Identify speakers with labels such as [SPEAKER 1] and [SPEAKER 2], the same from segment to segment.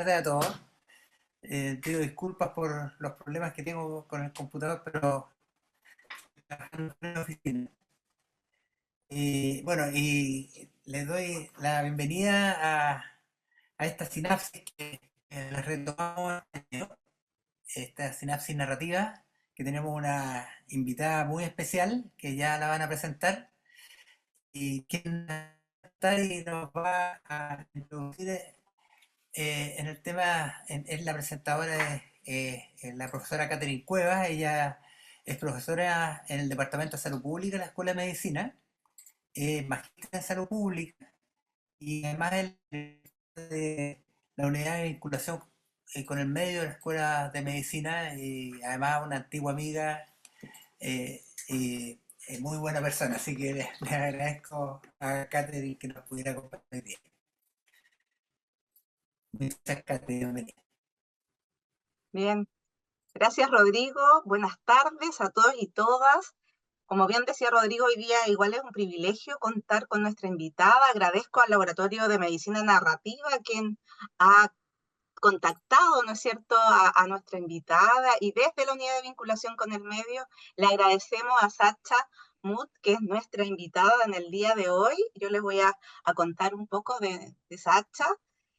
[SPEAKER 1] tardes a todos. Pido disculpas por los problemas que tengo con el computador, pero estoy trabajando en la oficina. Bueno, y les doy la bienvenida a esta sinapsis que la retomamos, esta sinapsis narrativa, que tenemos una invitada muy especial que ya la van a presentar y quien está y nos va a introducir en el tema, es la presentadora, la profesora Catherine Cuevas. Ella es profesora en el Departamento de Salud Pública de la Escuela de Medicina, magíster en Salud Pública y además de la unidad de vinculación con el medio de la Escuela de Medicina, y además una antigua amiga y muy buena persona. Así que le agradezco a Catherine que nos pudiera acompañar hoy día. Muchas gracias, bienvenida.
[SPEAKER 2] Bien, gracias Rodrigo, buenas tardes a todos y todas. Como bien decía Rodrigo, hoy día igual es un privilegio contar con nuestra invitada. Agradezco al Laboratorio de Medicina Narrativa quien ha contactado, ¿no es cierto?, a nuestra invitada, y desde la unidad de vinculación con el medio le agradecemos a Sacha Muth, que es nuestra invitada en el día de hoy. Yo les voy a contar un poco de Sacha.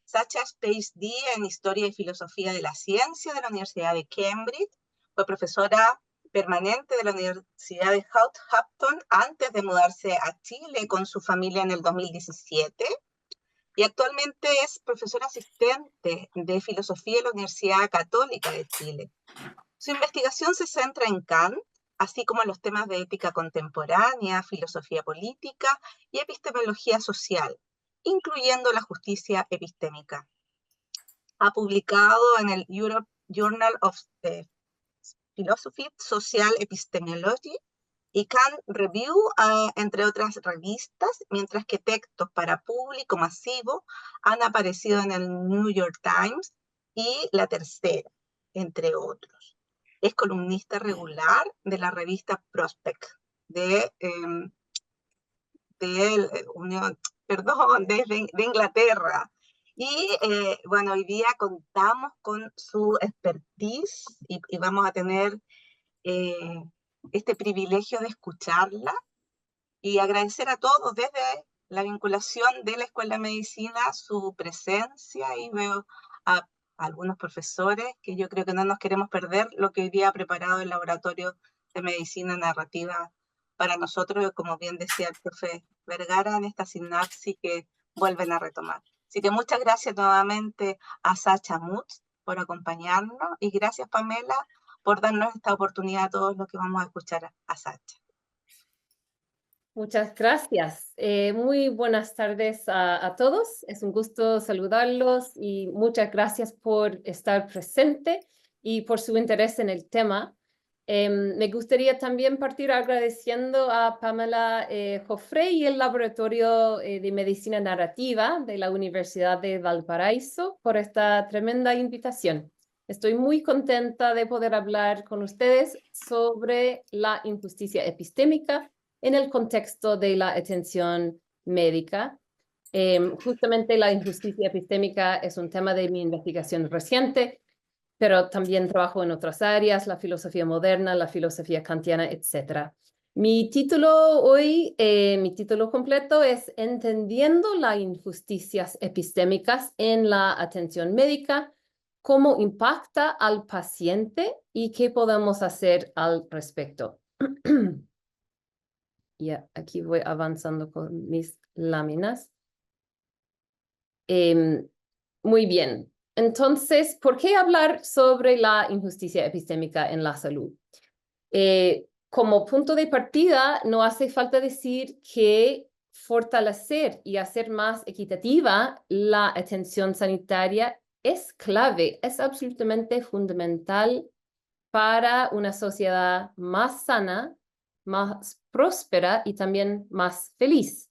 [SPEAKER 2] Sacha es PhD en Historia y Filosofía de la Ciencia de la Universidad de Cambridge. Fue profesora permanente de la Universidad de Southampton antes de mudarse a Chile con su familia en el 2017. Y actualmente es profesora asistente de filosofía en la Universidad Católica de Chile. Su investigación se centra en Kant, así como en los temas de ética contemporánea, filosofía política y epistemología social, incluyendo la justicia epistémica. Ha publicado en el Europe Journal of Philosophy, Social Epistemology y Kant Review, entre otras revistas, mientras que textos para público masivo han aparecido en el New York Times y La Tercera, entre otros. Es columnista regular de la revista Prospect de Inglaterra. Y bueno, hoy día contamos con su expertise y vamos a tener este privilegio de escucharla y agradecer a todos desde la vinculación de la Escuela de Medicina su presencia, y veo a algunos profesores que yo creo que no nos queremos perder lo que hoy día ha preparado el Laboratorio de Medicina Narrativa para nosotros, como bien decía el profe Vergara, en esta sinapsis que vuelven a retomar. Así que muchas gracias nuevamente a Sacha Muth por acompañarnos, y gracias Pamela por darnos esta oportunidad a todos los que vamos a escuchar a Sacha.
[SPEAKER 3] Muchas gracias. Muy buenas tardes a todos. Es un gusto saludarlos y muchas gracias por estar presente y por su interés en el tema. Me gustaría también partir agradeciendo a Pamela Jofré y el Laboratorio de Medicina Narrativa de la Universidad de Valparaíso por esta tremenda invitación. Estoy muy contenta de poder hablar con ustedes sobre la injusticia epistémica en el contexto de la atención médica. Justamente la injusticia epistémica es un tema de mi investigación reciente, pero también trabajo en otras áreas, la filosofía moderna, la filosofía kantiana, etc. Mi título hoy, mi título completo es Entendiendo las injusticias epistémicas en la atención médica, cómo impacta al paciente y qué podemos hacer al respecto. Ya, aquí voy avanzando con mis láminas. Muy bien. Entonces, ¿por qué hablar sobre la injusticia epistémica en la salud? Como punto de partida, no hace falta decir que fortalecer y hacer más equitativa la atención sanitaria es clave, es absolutamente fundamental para una sociedad más sana, más próspera y también más feliz.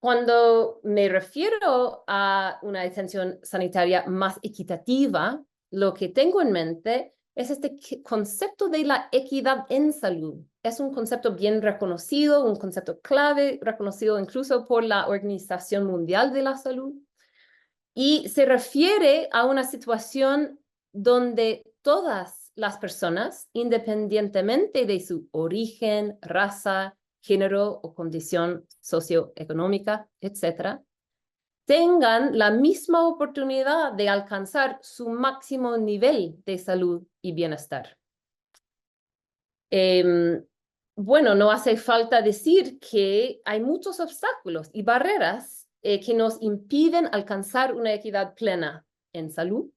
[SPEAKER 3] Cuando me refiero a una atención sanitaria más equitativa, lo que tengo en mente es este concepto de la equidad en salud. Es un concepto bien reconocido, un concepto clave, reconocido incluso por la Organización Mundial de la Salud. Y se refiere a una situación donde todas las personas, independientemente de su origen, raza, género o condición socioeconómica, etc., tengan la misma oportunidad de alcanzar su máximo nivel de salud y bienestar. Bueno, no hace falta decir que hay muchos obstáculos y barreras que nos impiden alcanzar una equidad plena en salud,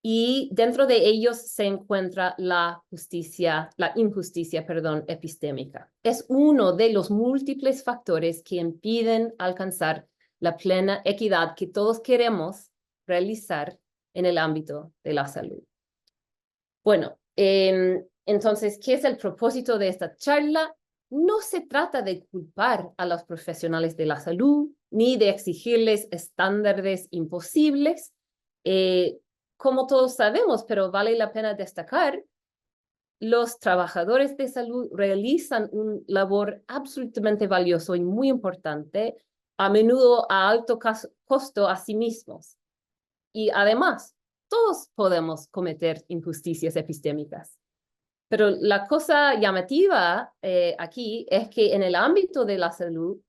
[SPEAKER 3] y dentro de ellos se encuentra la injusticia, epistémica. Es uno de los múltiples factores que impiden alcanzar la plena equidad que todos queremos realizar en el ámbito de la salud. Bueno, entonces, ¿qué es el propósito de esta charla? No se trata de culpar a los profesionales de la salud, ni de exigirles estándares imposibles. Como todos sabemos, pero vale la pena destacar, los trabajadores de salud realizan un labor absolutamente valioso y muy importante, a menudo a alto costo a sí mismos. Y además, todos podemos cometer injusticias epistémicas. Pero la cosa llamativa aquí es que en el ámbito de la salud,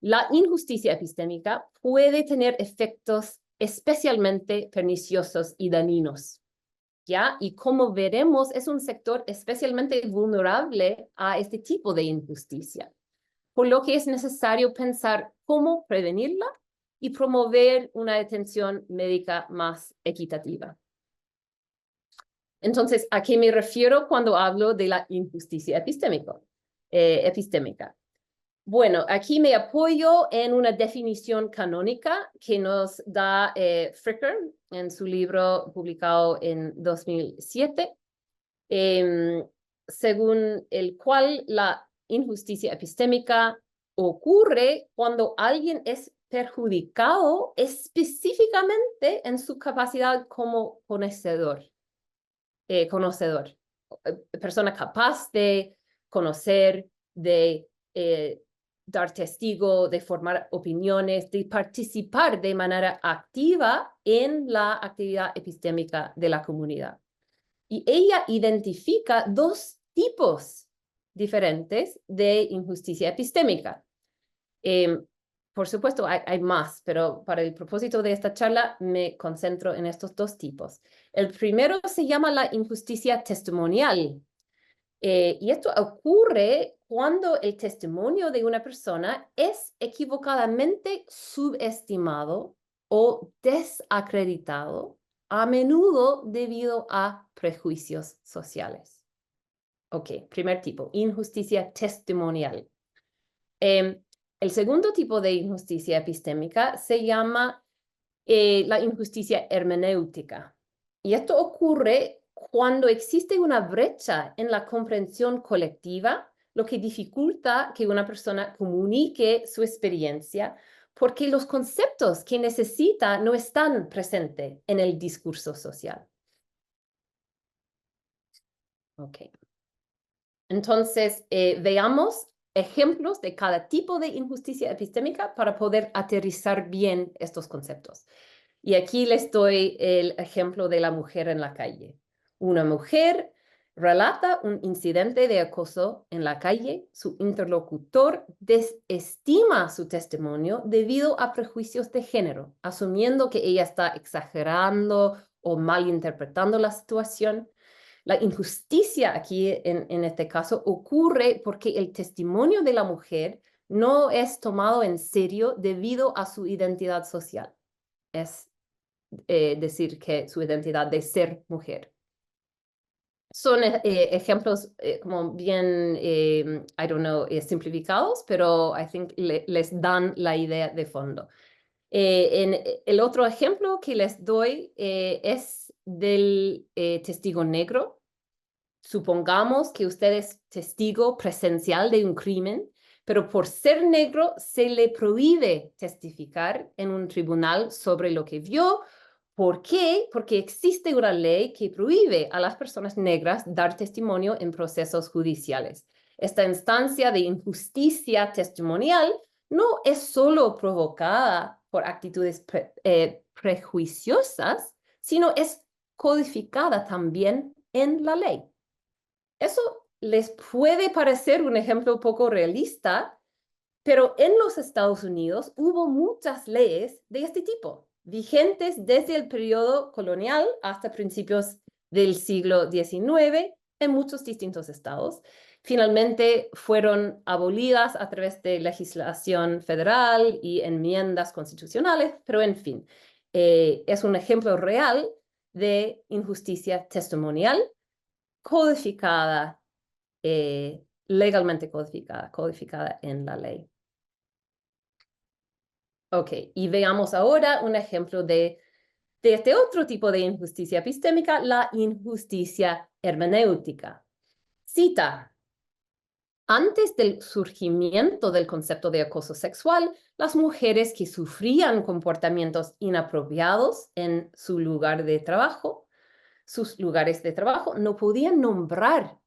[SPEAKER 3] la injusticia epistémica puede tener efectos especialmente perniciosos y dañinos, ¿ya? Y como veremos, es un sector especialmente vulnerable a este tipo de injusticia, por lo que es necesario pensar cómo prevenirla y promover una atención médica más equitativa. Entonces, ¿a qué me refiero cuando hablo de la injusticia epistémica? Bueno, aquí me apoyo en una definición canónica que nos da Fricker en su libro publicado en 2007, según el cual la injusticia epistémica ocurre cuando alguien es perjudicado específicamente en su capacidad como conocedor, persona capaz de conocer, de dar testigo, de formar opiniones, de participar de manera activa en la actividad epistémica de la comunidad. Y ella identifica dos tipos diferentes de injusticia epistémica. Por supuesto, hay más, pero para el propósito de esta charla me concentro en estos dos tipos. El primero se llama la injusticia testimonial. Y esto ocurre cuando el testimonio de una persona es equivocadamente subestimado o desacreditado, a menudo debido a prejuicios sociales. Ok, primer tipo, injusticia testimonial. El segundo tipo de injusticia epistémica se llama la injusticia hermenéutica. Y esto ocurre cuando existe una brecha en la comprensión colectiva, lo que dificulta que una persona comunique su experiencia porque los conceptos que necesita no están presentes en el discurso social. Ok. Entonces, veamos ejemplos de cada tipo de injusticia epistémica para poder aterrizar bien estos conceptos. Y aquí les doy el ejemplo de la mujer en la calle. Una mujer relata un incidente de acoso en la calle. Su interlocutor desestima su testimonio debido a prejuicios de género, asumiendo que ella está exagerando o malinterpretando la situación. La injusticia aquí, en este caso, ocurre porque el testimonio de la mujer no es tomado en serio debido a su identidad social. Es decir, que su identidad de ser mujer. Son ejemplos como bien, simplificados, pero I think les dan la idea de fondo. El otro ejemplo que les doy es del testigo negro. Supongamos que usted es testigo presencial de un crimen, pero por ser negro se le prohíbe testificar en un tribunal sobre lo que vio. ¿Por qué? Porque existe una ley que prohíbe a las personas negras dar testimonio en procesos judiciales. Esta instancia de injusticia testimonial no es solo provocada por actitudes prejuiciosas, sino es codificada también en la ley. Eso les puede parecer un ejemplo poco realista, pero en los Estados Unidos hubo muchas leyes de este tipo, vigentes desde el periodo colonial hasta principios del siglo XIX en muchos distintos estados. Finalmente fueron abolidas a través de legislación federal y enmiendas constitucionales, pero en fin, es un ejemplo real de injusticia testimonial codificada, legalmente codificada en la ley. Ok, y veamos ahora un ejemplo de este otro tipo de injusticia epistémica, la injusticia hermenéutica. Cita: antes del surgimiento del concepto de acoso sexual, las mujeres que sufrían comportamientos inapropiados en su lugar de trabajo, sus lugares de trabajo, no podían nombrar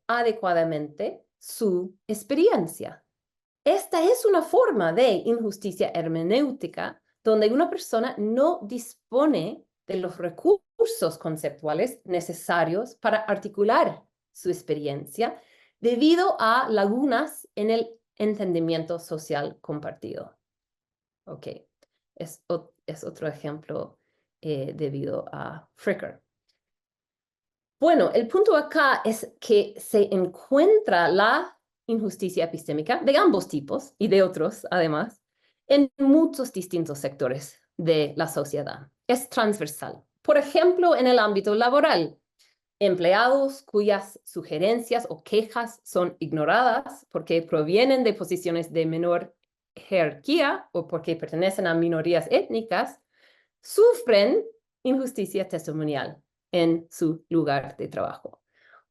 [SPEAKER 3] adecuadamente su experiencia. Esta es una forma de injusticia hermenéutica donde una persona no dispone de los recursos conceptuales necesarios para articular su experiencia debido a lagunas en el entendimiento social compartido. Ok, es otro ejemplo debido a Fricker. Bueno, el punto acá es que se encuentra la injusticia epistémica de ambos tipos y de otros, además, en muchos distintos sectores de la sociedad. Es transversal. Por ejemplo, en el ámbito laboral, empleados cuyas sugerencias o quejas son ignoradas porque provienen de posiciones de menor jerarquía o porque pertenecen a minorías étnicas, sufren injusticia testimonial en su lugar de trabajo.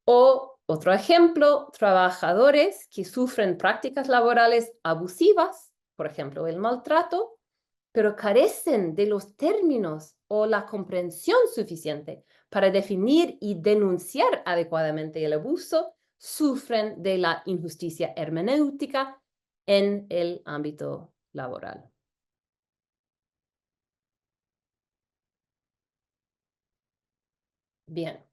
[SPEAKER 3] O otro ejemplo, trabajadores que sufren prácticas laborales abusivas, por ejemplo, el maltrato, pero carecen de los términos o la comprensión suficiente para definir y denunciar adecuadamente el abuso, sufren de la injusticia hermenéutica en el ámbito laboral. Bien.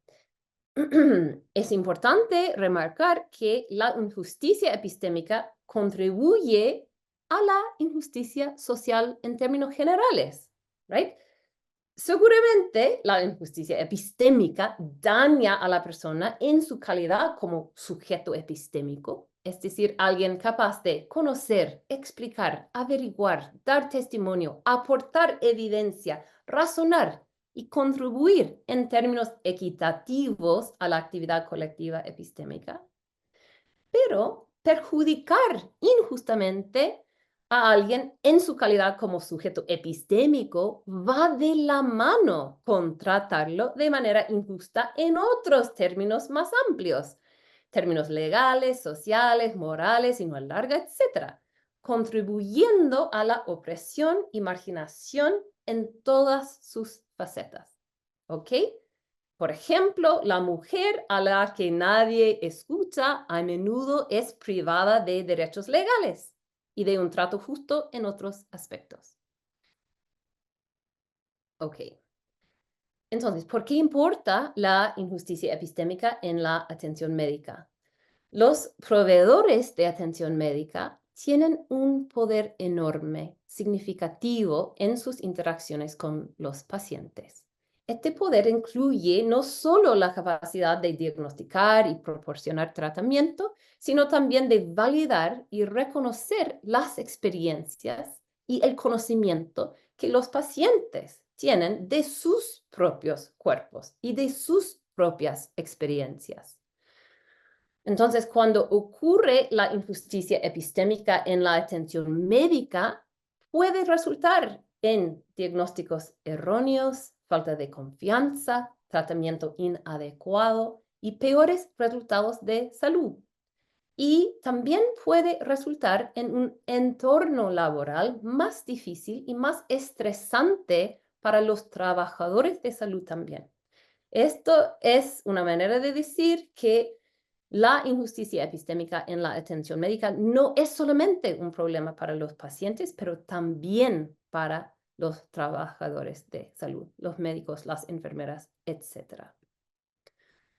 [SPEAKER 3] Es importante remarcar que la injusticia epistémica contribuye a la injusticia social en términos generales, right? Seguramente la injusticia epistémica daña a la persona en su calidad como sujeto epistémico, es decir, alguien capaz de conocer, explicar, averiguar, dar testimonio, aportar evidencia, razonar y contribuir en términos equitativos a la actividad colectiva epistémica, pero perjudicar injustamente a alguien en su calidad como sujeto epistémico va de la mano con tratarlo de manera injusta en otros términos más amplios, términos legales, sociales, morales y no larga, etc., contribuyendo a la opresión y marginación en todas sus facetas. ¿Ok? Por ejemplo, la mujer a la que nadie escucha a menudo es privada de derechos legales y de un trato justo en otros aspectos. Ok. Entonces, ¿por qué importa la injusticia epistémica en la atención médica? Los proveedores de atención médica tienen un poder enorme, significativo en sus interacciones con los pacientes. Este poder incluye no solo la capacidad de diagnosticar y proporcionar tratamiento, sino también de validar y reconocer las experiencias y el conocimiento que los pacientes tienen de sus propios cuerpos y de sus propias experiencias. Entonces, cuando ocurre la injusticia epistémica en la atención médica, puede resultar en diagnósticos erróneos, falta de confianza, tratamiento inadecuado y peores resultados de salud. Y también puede resultar en un entorno laboral más difícil y más estresante para los trabajadores de salud también. Esto es una manera de decir que la injusticia epistémica en la atención médica no es solamente un problema para los pacientes, pero también para los trabajadores de salud, los médicos, las enfermeras, etc.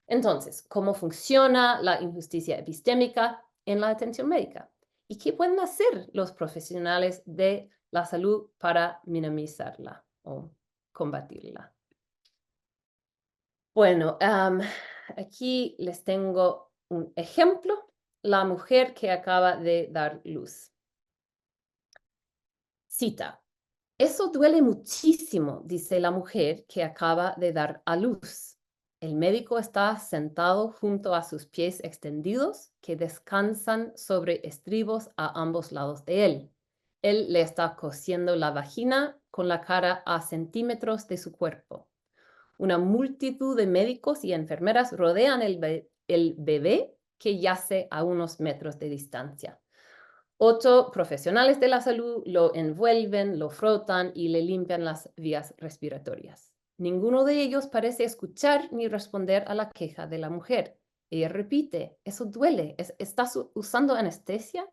[SPEAKER 3] Entonces, ¿cómo funciona la injusticia epistémica en la atención médica? ¿Y qué pueden hacer los profesionales de la salud para minimizarla o combatirla? Bueno, aquí les tengo un ejemplo. La mujer que acaba de dar luz. Cita. Eso duele muchísimo, dice la mujer que acaba de dar a luz. El médico está sentado junto a sus pies extendidos que descansan sobre estribos a ambos lados de él. Él le está cosiendo la vagina con la cara a centímetros de su cuerpo. Una multitud de médicos y enfermeras rodean el bebé que yace a unos metros de distancia. 8 profesionales de la salud lo envuelven, lo frotan y le limpian las vías respiratorias. Ninguno de ellos parece escuchar ni responder a la queja de la mujer. Ella repite, eso duele, ¿estás usando anestesia?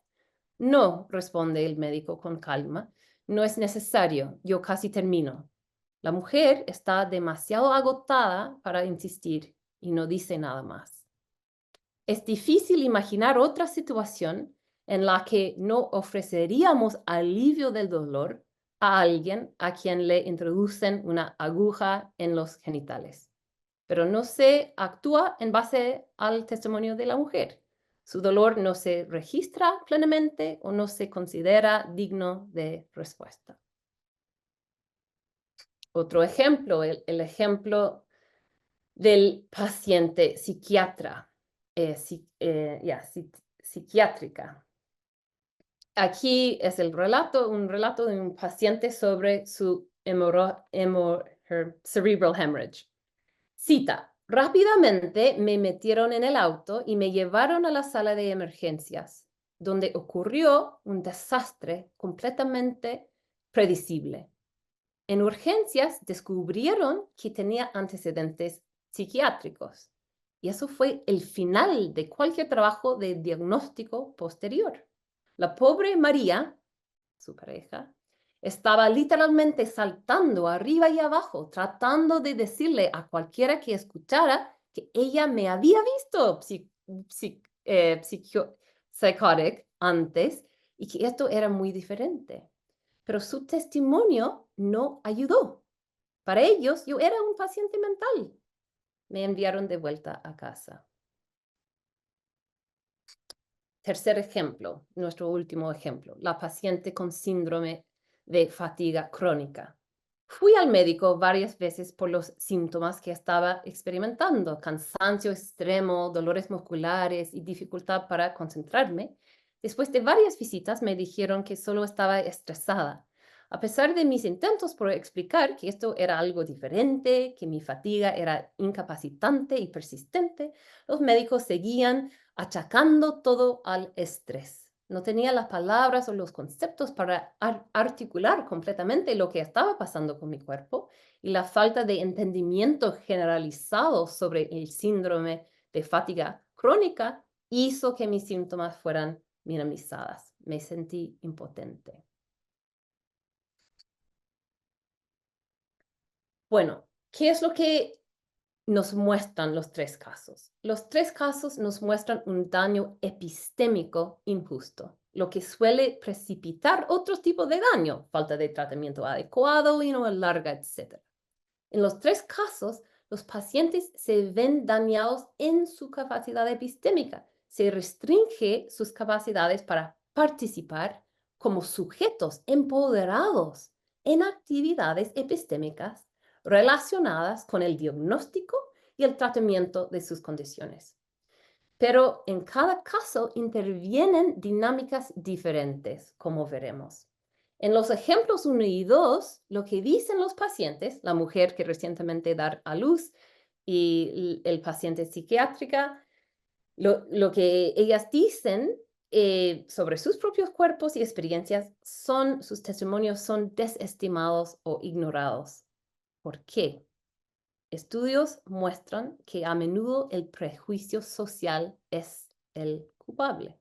[SPEAKER 3] No, responde el médico con calma, no es necesario, yo casi termino. La mujer está demasiado agotada para insistir y no dice nada más. Es difícil imaginar otra situación en la que no ofreceríamos alivio del dolor a alguien a quien le introducen una aguja en los genitales. Pero no se actúa en base al testimonio de la mujer. Su dolor no se registra plenamente o no se considera digno de respuesta. Otro ejemplo, el ejemplo del paciente psiquiátrica. Aquí es un relato de un paciente sobre su cerebral hemorrhage. Cita, rápidamente me metieron en el auto y me llevaron a la sala de emergencias, donde ocurrió un desastre completamente predecible. En urgencias descubrieron que tenía antecedentes psiquiátricos y eso fue el final de cualquier trabajo de diagnóstico posterior. La pobre María, su pareja, estaba literalmente saltando arriba y abajo, tratando de decirle a cualquiera que escuchara que ella me había visto psicótica antes y que esto era muy diferente. Pero su testimonio no ayudó. Para ellos, yo era un paciente mental. Me enviaron de vuelta a casa. Tercer ejemplo, nuestro último ejemplo, la paciente con síndrome de fatiga crónica. Fui al médico varias veces por los síntomas que estaba experimentando, cansancio extremo, dolores musculares y dificultad para concentrarme. Después de varias visitas me dijeron que solo estaba estresada. A pesar de mis intentos por explicar que esto era algo diferente, que mi fatiga era incapacitante y persistente, los médicos seguían achacando todo al estrés. No tenía las palabras o los conceptos para articular completamente lo que estaba pasando con mi cuerpo y la falta de entendimiento generalizado sobre el síndrome de fatiga crónica hizo que mis síntomas fueran minimizadas. Me sentí impotente. Bueno, ¿qué es lo que nos muestran los 3 casos? Los 3 casos nos muestran un daño epistémico injusto, lo que suele precipitar otro tipo de daño, falta de tratamiento adecuado y no larga, etc. En los 3 casos, los pacientes se ven dañados en su capacidad epistémica. Se restringe sus capacidades para participar como sujetos empoderados en actividades epistémicas relacionadas con el diagnóstico y el tratamiento de sus condiciones. Pero en cada caso intervienen dinámicas diferentes, como veremos. En los ejemplos 1 y 2, lo que dicen los pacientes, la mujer que recientemente da a luz y el paciente psiquiátrica, lo que ellas dicen sobre sus propios cuerpos y experiencias sus testimonios son desestimados o ignorados. ¿Por qué? Estudios muestran que a menudo el prejuicio social es el culpable.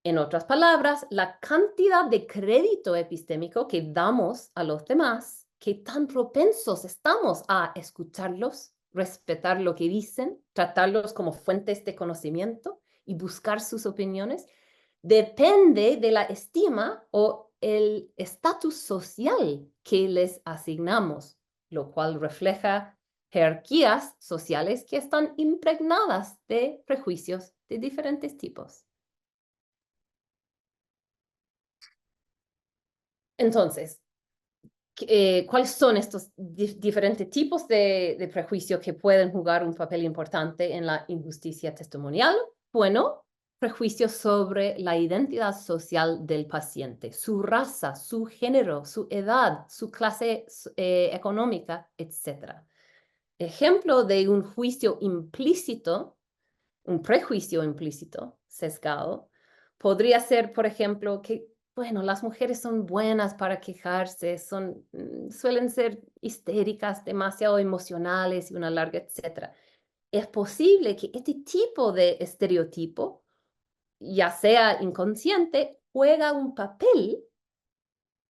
[SPEAKER 3] En otras palabras, la cantidad de crédito epistémico que damos a los demás, que tan propensos estamos a escucharlos, respetar lo que dicen, tratarlos como fuentes de conocimiento y buscar sus opiniones, depende de la estima o el estatus social que les asignamos, lo cual refleja jerarquías sociales que están impregnadas de prejuicios de diferentes tipos. Entonces, ¿cuáles son estos diferentes tipos de prejuicios que pueden jugar un papel importante en la injusticia testimonial? Bueno, prejuicios sobre la identidad social del paciente, su raza, su género, su edad, su clase económica, etc. Ejemplo de un juicio implícito, un prejuicio implícito, sesgado, podría ser, por ejemplo, que, bueno, las mujeres son buenas para quejarse, suelen ser histéricas, demasiado emocionales y una larga, etc. Es posible que este tipo de estereotipo, ya sea inconsciente, juega un papel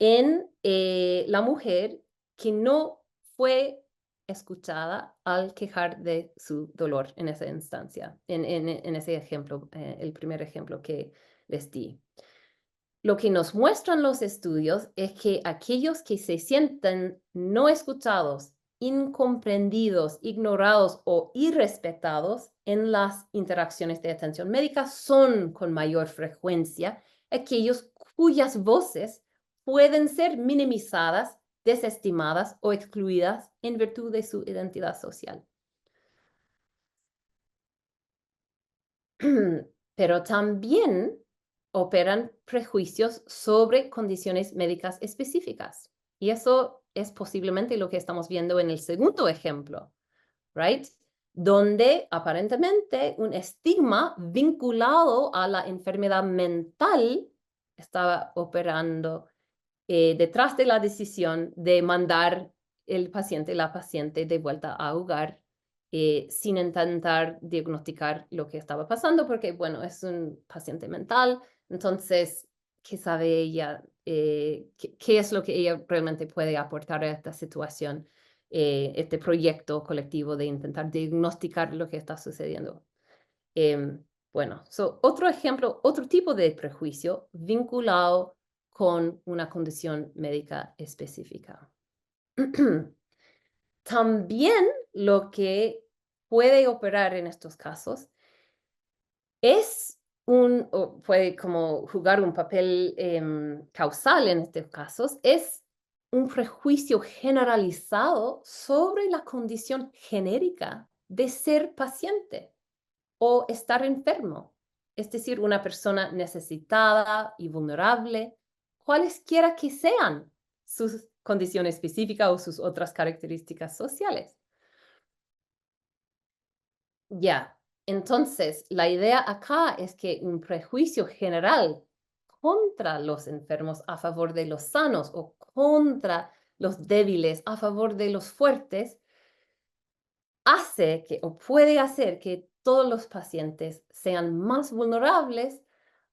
[SPEAKER 3] en la mujer que no fue escuchada al quejar de su dolor en esa instancia, en ese ejemplo, el primer ejemplo que les di. Lo que nos muestran los estudios es que aquellos que se sienten no escuchados, incomprendidos, ignorados o irrespetados en las interacciones de atención médica son con mayor frecuencia aquellos cuyas voces pueden ser minimizadas, desestimadas o excluidas en virtud de su identidad social. Pero también operan prejuicios sobre condiciones médicas específicas. Y eso es posiblemente lo que estamos viendo en el segundo ejemplo, ¿right? Donde aparentemente un estigma vinculado a la enfermedad mental estaba operando detrás de la decisión de mandar la paciente de vuelta a hogar sin intentar diagnosticar lo que estaba pasando, porque, bueno, es un paciente mental, entonces, ¿qué sabe ella? ¿Qué es lo que ella realmente puede aportar a esta situación, este proyecto colectivo de intentar diagnosticar lo que está sucediendo? Bueno, otro ejemplo, otro tipo de prejuicio vinculado con una condición médica específica. También lo que puede operar en estos casos es o puede como jugar un papel causal en estos casos, es un prejuicio generalizado sobre la condición genérica de ser paciente o estar enfermo, es decir, una persona necesitada y vulnerable, cualesquiera que sean sus condiciones específicas o sus otras características sociales. Ya, entonces la idea acá es que un prejuicio general contra los enfermos a favor de los sanos o contra los débiles a favor de los fuertes hace que o puede hacer que todos los pacientes sean más vulnerables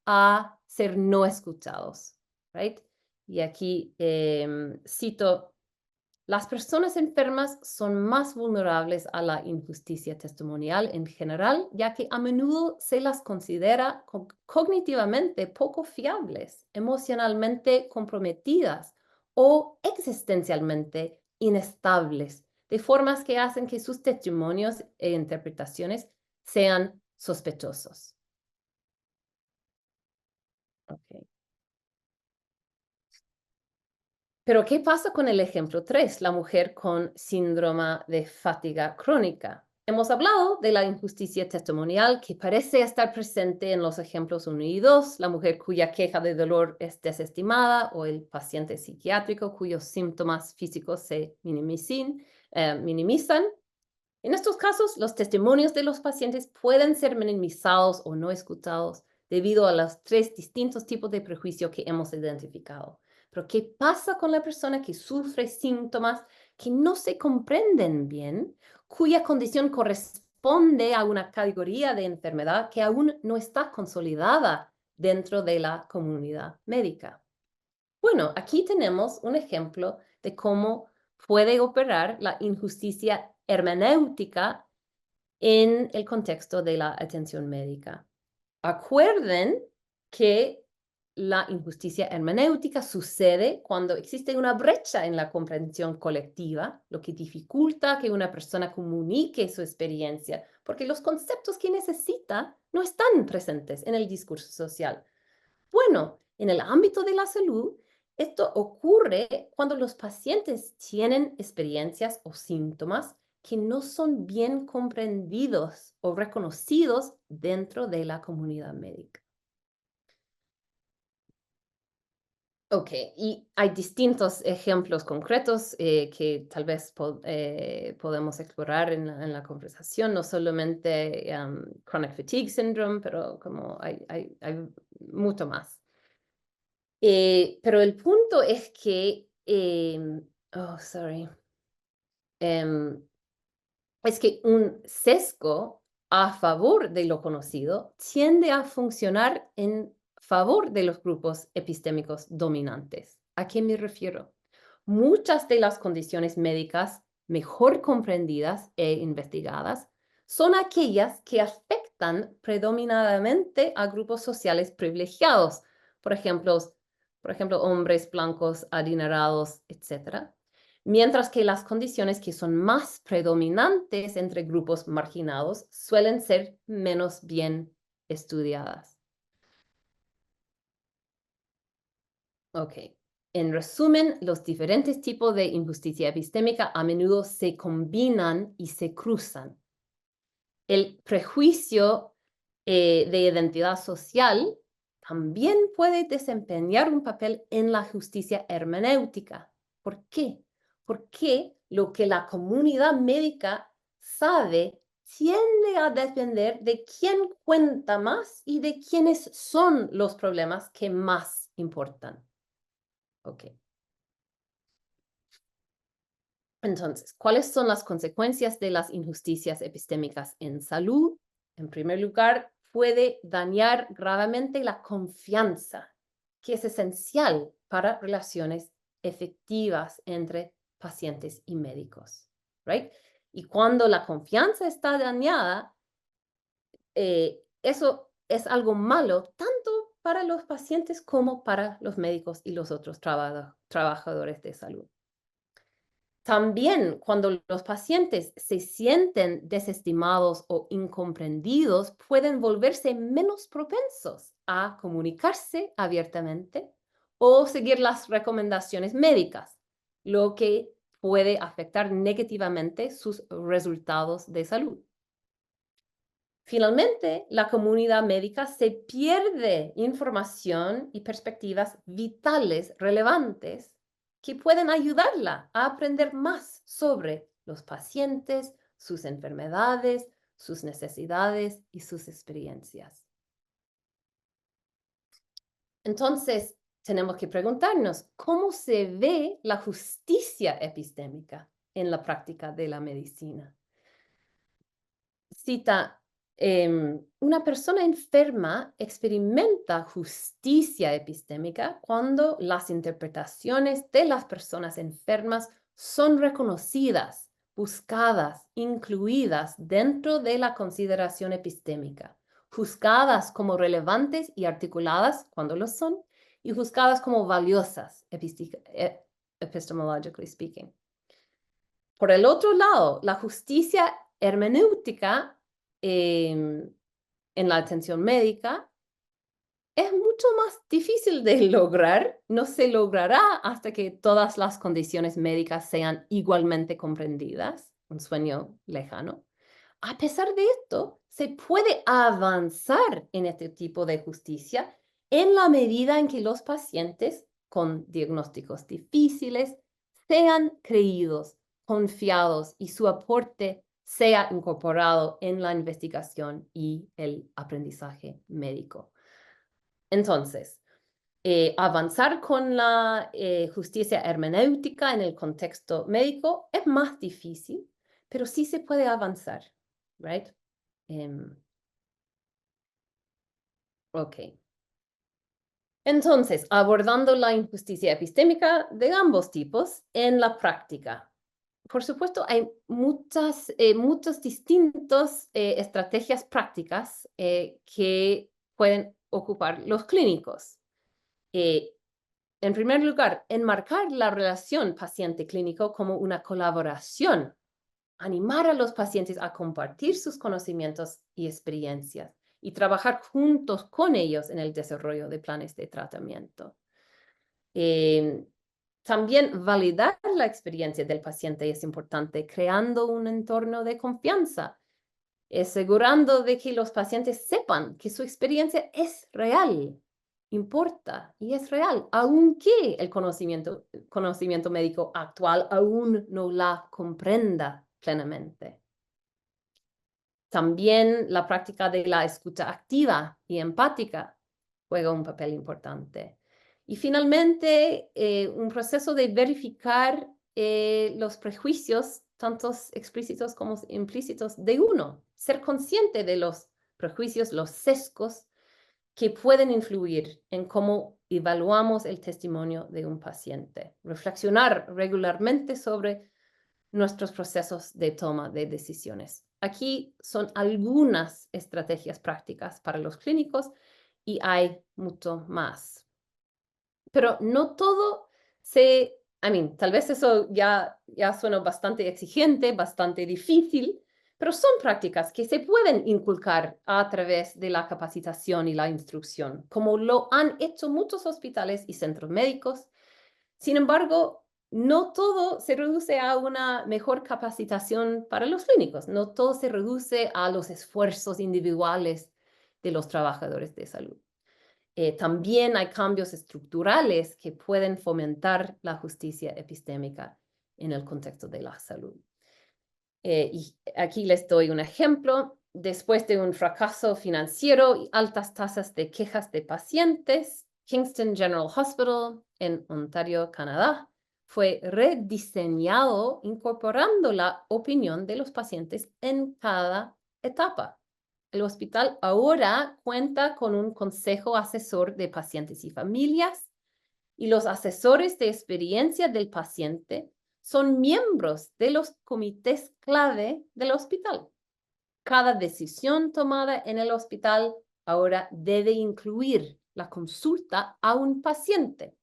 [SPEAKER 3] a ser no escuchados, right? Y aquí cito, las personas enfermas son más vulnerables a la injusticia testimonial en general, ya que a menudo se las considera cognitivamente poco fiables, emocionalmente comprometidas o existencialmente inestables, de formas que hacen que sus testimonios e interpretaciones sean sospechosos. Okay. Pero, ¿qué pasa con el ejemplo 3, la mujer con síndrome de fatiga crónica? Hemos hablado de la injusticia testimonial que parece estar presente en los ejemplos 1 y 2, la mujer cuya queja de dolor es desestimada o el paciente psiquiátrico cuyos síntomas físicos se minimizan. En estos casos, los testimonios de los pacientes pueden ser minimizados o no escuchados debido a los 3 distintos tipos de prejuicio que hemos identificado. Pero, ¿qué pasa con la persona que sufre síntomas que no se comprenden bien, cuya condición corresponde a una categoría de enfermedad que aún no está consolidada dentro de la comunidad médica. Bueno, aquí tenemos un ejemplo de cómo puede operar la injusticia hermenéutica en el contexto de la atención médica. Acuerden que la injusticia hermenéutica sucede cuando existe una brecha en la comprensión colectiva, lo que dificulta que una persona comunique su experiencia, porque los conceptos que necesita no están presentes en el discurso social. Bueno, en el ámbito de la salud, esto ocurre cuando los pacientes tienen experiencias o síntomas que no son bien comprendidos o reconocidos dentro de la comunidad médica. Ok, y hay distintos ejemplos concretos que tal vez podemos explorar en la conversación, no solamente chronic fatigue syndrome, pero como hay mucho más. Pero el punto es que, es que un sesgo a favor de lo conocido tiende a funcionar en favor de los grupos epistémicos dominantes. ¿A qué me refiero? Muchas de las condiciones médicas mejor comprendidas e investigadas son aquellas que afectan predominantemente a grupos sociales privilegiados, por ejemplo, hombres blancos, adinerados, etc. Mientras que las condiciones que son más predominantes entre grupos marginados suelen ser menos bien estudiadas. Ok. En resumen, los diferentes tipos de injusticia epistémica a menudo se combinan y se cruzan. El prejuicio de identidad social también puede desempeñar un papel en la justicia hermenéutica. ¿Por qué? Porque lo que la comunidad médica sabe tiende a depender de quién cuenta más y de quiénes son los problemas que más importan. Ok. Entonces, ¿cuáles son las consecuencias de las injusticias epistémicas en salud? En primer lugar, puede dañar gravemente la confianza, que es esencial para relaciones efectivas entre pacientes y médicos, ¿right? Y cuando la confianza está dañada, eso es algo malo tanto para los pacientes como para los médicos y los otros trabajadores de salud. También cuando los pacientes se sienten desestimados o incomprendidos, pueden volverse menos propensos a comunicarse abiertamente o seguir las recomendaciones médicas, lo que puede afectar negativamente sus resultados de salud. Finalmente, la comunidad médica se pierde información y perspectivas vitales relevantes que pueden ayudarla a aprender más sobre los pacientes, sus enfermedades, sus necesidades y sus experiencias. Entonces, tenemos que preguntarnos, ¿cómo se ve la justicia epistémica en la práctica de la medicina? Cita, una persona enferma experimenta justicia epistémica cuando las interpretaciones de las personas enfermas son reconocidas, buscadas, incluidas dentro de la consideración epistémica, juzgadas como relevantes y articuladas cuando lo son, y juzgadas como valiosas, epistemologically speaking. Por el otro lado, la justicia hermenéutica en la atención médica es mucho más difícil de lograr, no se logrará hasta que todas las condiciones médicas sean igualmente comprendidas, un sueño lejano. A pesar de esto, se puede avanzar en este tipo de justicia en la medida en que los pacientes con diagnósticos difíciles sean creídos, confiados y su aporte sea incorporado en la investigación y el aprendizaje médico. Entonces, avanzar con la justicia hermenéutica en el contexto médico es más difícil, pero sí se puede avanzar, right? Ok. Entonces, abordando la injusticia epistémica de ambos tipos en la práctica. Por supuesto, hay muchas distintas estrategias prácticas que pueden ocupar los clínicos. En primer lugar, enmarcar la relación paciente-clínico como una colaboración, animar a los pacientes a compartir sus conocimientos y experiencias y trabajar juntos con ellos en el desarrollo de planes de tratamiento. También validar la experiencia del paciente es importante, creando un entorno de confianza, asegurando de que los pacientes sepan que su experiencia es real, importa y es real, aunque el conocimiento médico actual aún no la comprenda plenamente. También la práctica de la escucha activa y empática juega un papel importante. Y finalmente, un proceso de verificar los prejuicios, tanto explícitos como implícitos, de uno. Ser consciente de los prejuicios, los sesgos que pueden influir en cómo evaluamos el testimonio de un paciente. Reflexionar regularmente sobre nuestros procesos de toma de decisiones. Aquí son algunas estrategias prácticas para los clínicos y hay mucho más. Pero no todo tal vez eso ya suena bastante exigente, bastante difícil, pero son prácticas que se pueden inculcar a través de la capacitación y la instrucción, como lo han hecho muchos hospitales y centros médicos. Sin embargo, no todo se reduce a una mejor capacitación para los clínicos, no todo se reduce a los esfuerzos individuales de los trabajadores de salud. También hay cambios estructurales que pueden fomentar la justicia epistémica en el contexto de la salud. Y aquí les doy un ejemplo. Después de un fracaso financiero y altas tasas de quejas de pacientes, Kingston General Hospital en Ontario, Canadá, fue rediseñado incorporando la opinión de los pacientes en cada etapa. El hospital ahora cuenta con un consejo asesor de pacientes y familias, y los asesores de experiencia del paciente son miembros de los comités clave del hospital. Cada decisión tomada en el hospital ahora debe incluir la consulta a un paciente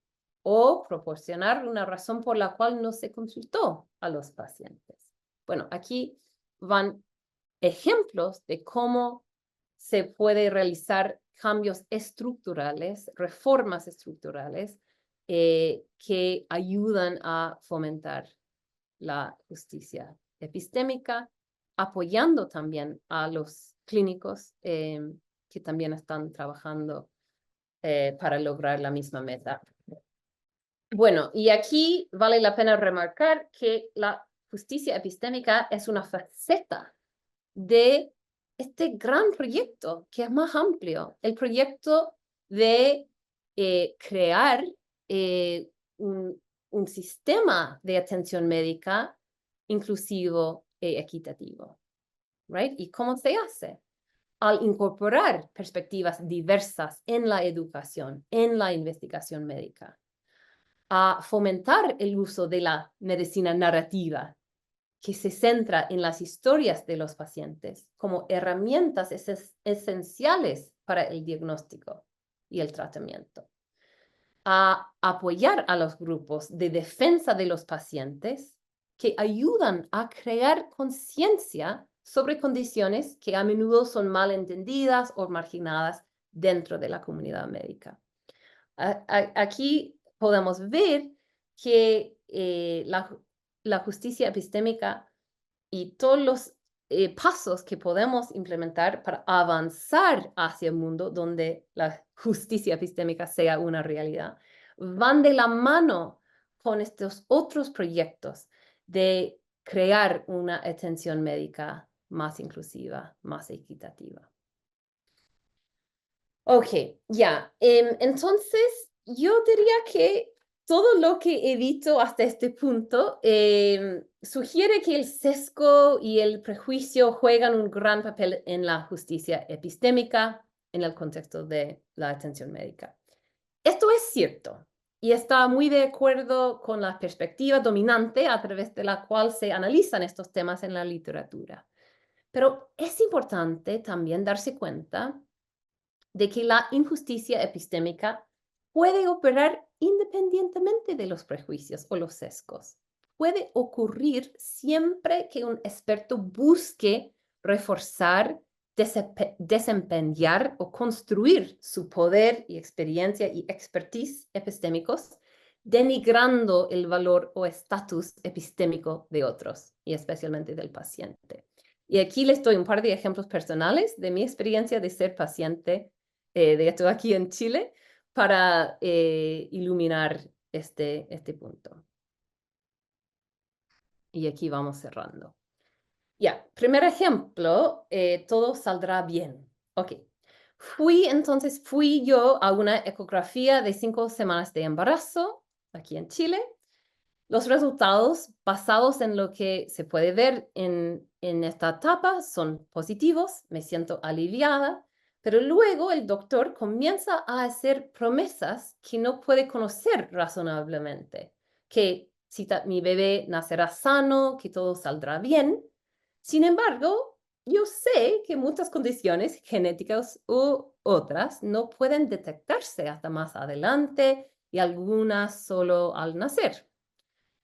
[SPEAKER 3] o proporcionar una razón por la cual no se consultó a los pacientes. Bueno, aquí van ejemplos de cómo se puede realizar cambios estructurales, reformas estructurales que ayudan a fomentar la justicia epistémica, apoyando también a los clínicos que también están trabajando para lograr la misma meta. Bueno, y aquí vale la pena remarcar que la justicia epistémica es una faceta de este gran proyecto que es más amplio, el proyecto de crear un sistema de atención médica inclusivo e equitativo. ¿Right? ¿Y cómo se hace? Al incorporar perspectivas diversas en la educación, en la investigación médica, a fomentar el uso de la medicina narrativa, que se centra en las historias de los pacientes como herramientas esenciales para el diagnóstico y el tratamiento. A apoyar a los grupos de defensa de los pacientes que ayudan a crear conciencia sobre condiciones que a menudo son mal entendidas o marginadas dentro de la comunidad médica. Aquí podemos ver que la justicia epistémica y todos los pasos que podemos implementar para avanzar hacia un mundo donde la justicia epistémica sea una realidad, van de la mano con estos otros proyectos de crear una atención médica más inclusiva, más equitativa. Ok, ya. Entonces, yo diría que todo lo que he dicho hasta este punto sugiere que el sesgo y el prejuicio juegan un gran papel en la justicia epistémica en el contexto de la atención médica. Esto es cierto y está muy de acuerdo con la perspectiva dominante a través de la cual se analizan estos temas en la literatura. Pero es importante también darse cuenta de que la injusticia epistémica puede operar independientemente de los prejuicios o los sesgos. Puede ocurrir siempre que un experto busque reforzar, desempeñar o construir su poder y experiencia y expertise epistémicos, denigrando el valor o estatus epistémico de otros, y especialmente del paciente. Y aquí les doy un par de ejemplos personales de mi experiencia de ser paciente de esto aquí en Chile para iluminar este punto. Y aquí vamos cerrando. Ya, primer ejemplo, todo saldrá bien. Ok. Entonces fui yo a una ecografía de 5 semanas de embarazo aquí en Chile. Los resultados basados en lo que se puede ver en esta etapa son positivos, me siento aliviada, pero luego el doctor comienza a hacer promesas que no puede conocer razonablemente, que si mi bebé nacerá sano, que todo saldrá bien. Sin embargo, yo sé que muchas condiciones genéticas u otras no pueden detectarse hasta más adelante y algunas solo al nacer.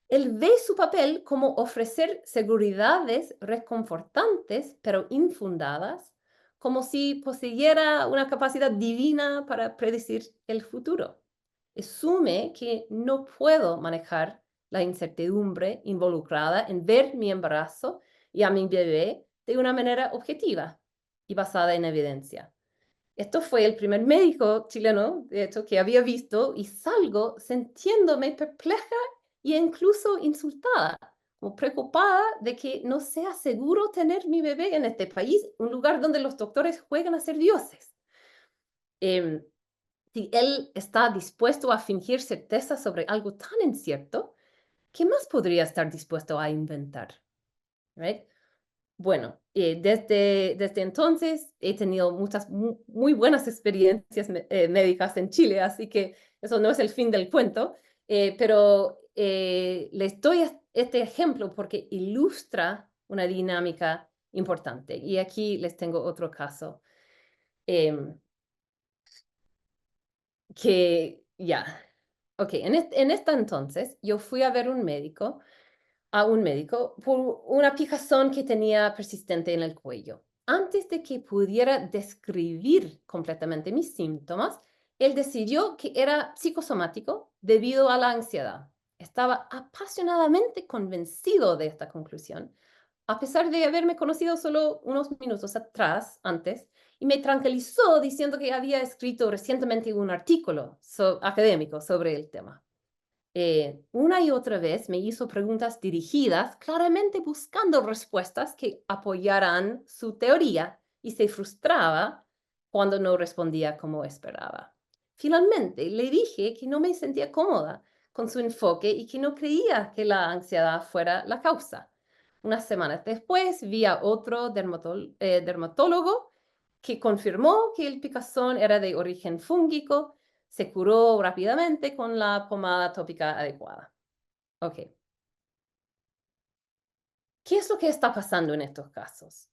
[SPEAKER 3] Él ve su papel como ofrecer seguridades reconfortantes, pero infundadas, como si poseyera una capacidad divina para predecir el futuro. Asume que no puedo manejar la incertidumbre involucrada en ver mi embarazo y a mi bebé de una manera objetiva y basada en evidencia. Esto fue el primer médico chileno, de hecho, que había visto y salgo sintiéndome perpleja e incluso insultada, como preocupada de que no sea seguro tener mi bebé en este país, un lugar donde los doctores juegan a ser dioses. Si él está dispuesto a fingir certeza sobre algo tan incierto, ¿qué más podría estar dispuesto a inventar? ¿Right? Bueno, desde entonces he tenido muchas muy buenas experiencias médicas en Chile, así que eso no es el fin del cuento, pero les doy este ejemplo porque ilustra una dinámica importante. Y aquí les tengo otro caso ok, en esta entonces yo fui a ver a un médico por una picazón que tenía persistente en el cuello. Antes de que pudiera describir completamente mis síntomas, él decidió que era psicosomático debido a la ansiedad. Estaba apasionadamente convencido de esta conclusión, a pesar de haberme conocido solo unos minutos antes, y me tranquilizó diciendo que había escrito recientemente un artículo académico sobre el tema. Una y otra vez me hizo preguntas dirigidas, claramente buscando respuestas que apoyaran su teoría, y se frustraba cuando no respondía como esperaba. Finalmente, le dije que no me sentía cómoda con su enfoque y que no creía que la ansiedad fuera la causa. Unas semanas después vi a otro dermatólogo que confirmó que el picazón era de origen fúngico. Se curó rápidamente con la pomada tópica adecuada. Ok. ¿Qué es lo que está pasando en estos casos?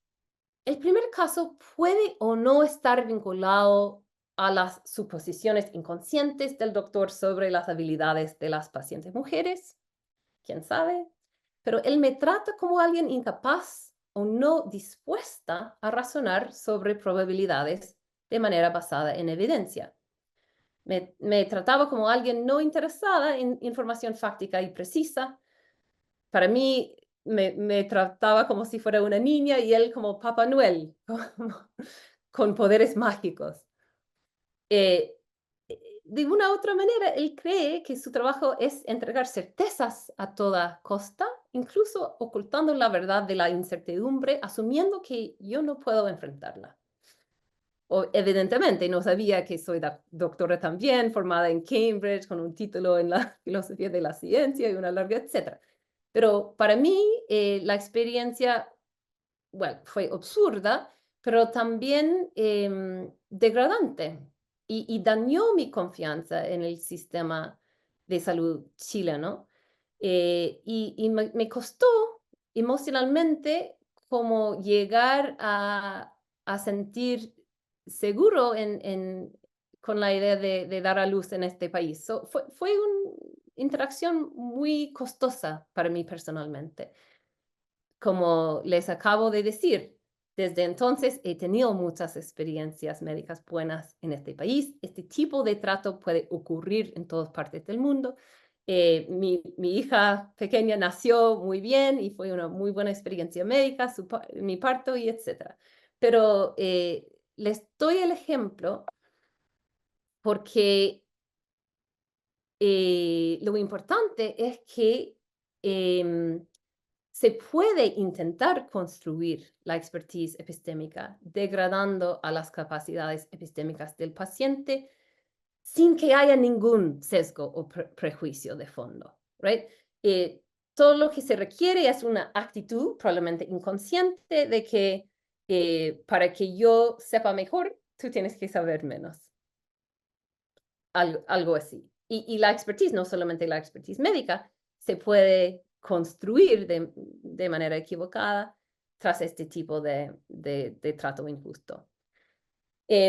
[SPEAKER 3] El primer caso puede o no estar vinculado a las suposiciones inconscientes del doctor sobre las habilidades de las pacientes mujeres. ¿Quién sabe? Pero él me trata como alguien incapaz o no dispuesta a razonar sobre probabilidades de manera basada en evidencia. Me trataba como alguien no interesada en información fáctica y precisa. Para mí, me trataba como si fuera una niña y él como Papá Noel, con poderes mágicos. De una u otra manera, él cree que su trabajo es entregar certezas a toda costa, incluso ocultando la verdad de la incertidumbre, asumiendo que yo no puedo enfrentarla. Evidentemente, no sabía que soy doctora también, formada en Cambridge, con un título en la filosofía de la ciencia y una larga etcétera. Pero para mí, la experiencia, bueno, fue absurda, pero también degradante. y dañó mi confianza en el sistema de salud chileno. Y me costó emocionalmente como llegar a sentir seguro con la idea de dar a luz en este país. Fue una interacción muy costosa para mí personalmente. Como les acabo de decir, desde entonces he tenido muchas experiencias médicas buenas en este país. Este tipo de trato puede ocurrir en todas partes del mundo. Mi hija pequeña nació muy bien y fue una muy buena experiencia médica, mi parto y etc. Pero les doy el ejemplo porque lo importante es que se puede intentar construir la expertise epistémica degradando a las capacidades epistémicas del paciente sin que haya ningún sesgo o prejuicio de fondo, right? Todo lo que se requiere es una actitud probablemente inconsciente de que para que yo sepa mejor, tú tienes que saber menos. Algo así. Y la expertise, no solamente la expertise médica, se puede construir de manera equivocada tras este tipo de trato injusto.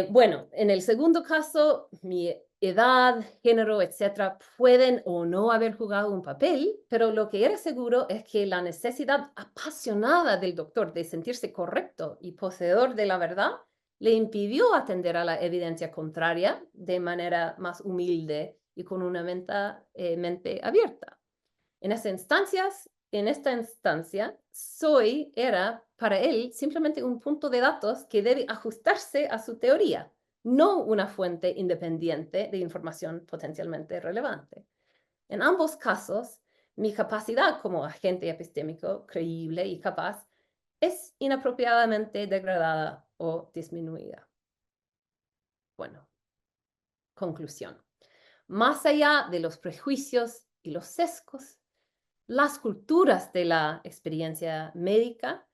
[SPEAKER 3] Bueno, en el segundo caso, mi edad, género, etcétera, pueden o no haber jugado un papel, pero lo que era seguro es que la necesidad apasionada del doctor de sentirse correcto y poseedor de la verdad le impidió atender a la evidencia contraria de manera más humilde y con una mente abierta. En esta instancia, era para él simplemente un punto de datos que debe ajustarse a su teoría, no una fuente independiente de información potencialmente relevante. En ambos casos, mi capacidad como agente epistémico creíble y capaz es inapropiadamente degradada o disminuida. Bueno, conclusión. Más allá de los prejuicios y los sesgos, las culturas de la experiencia médica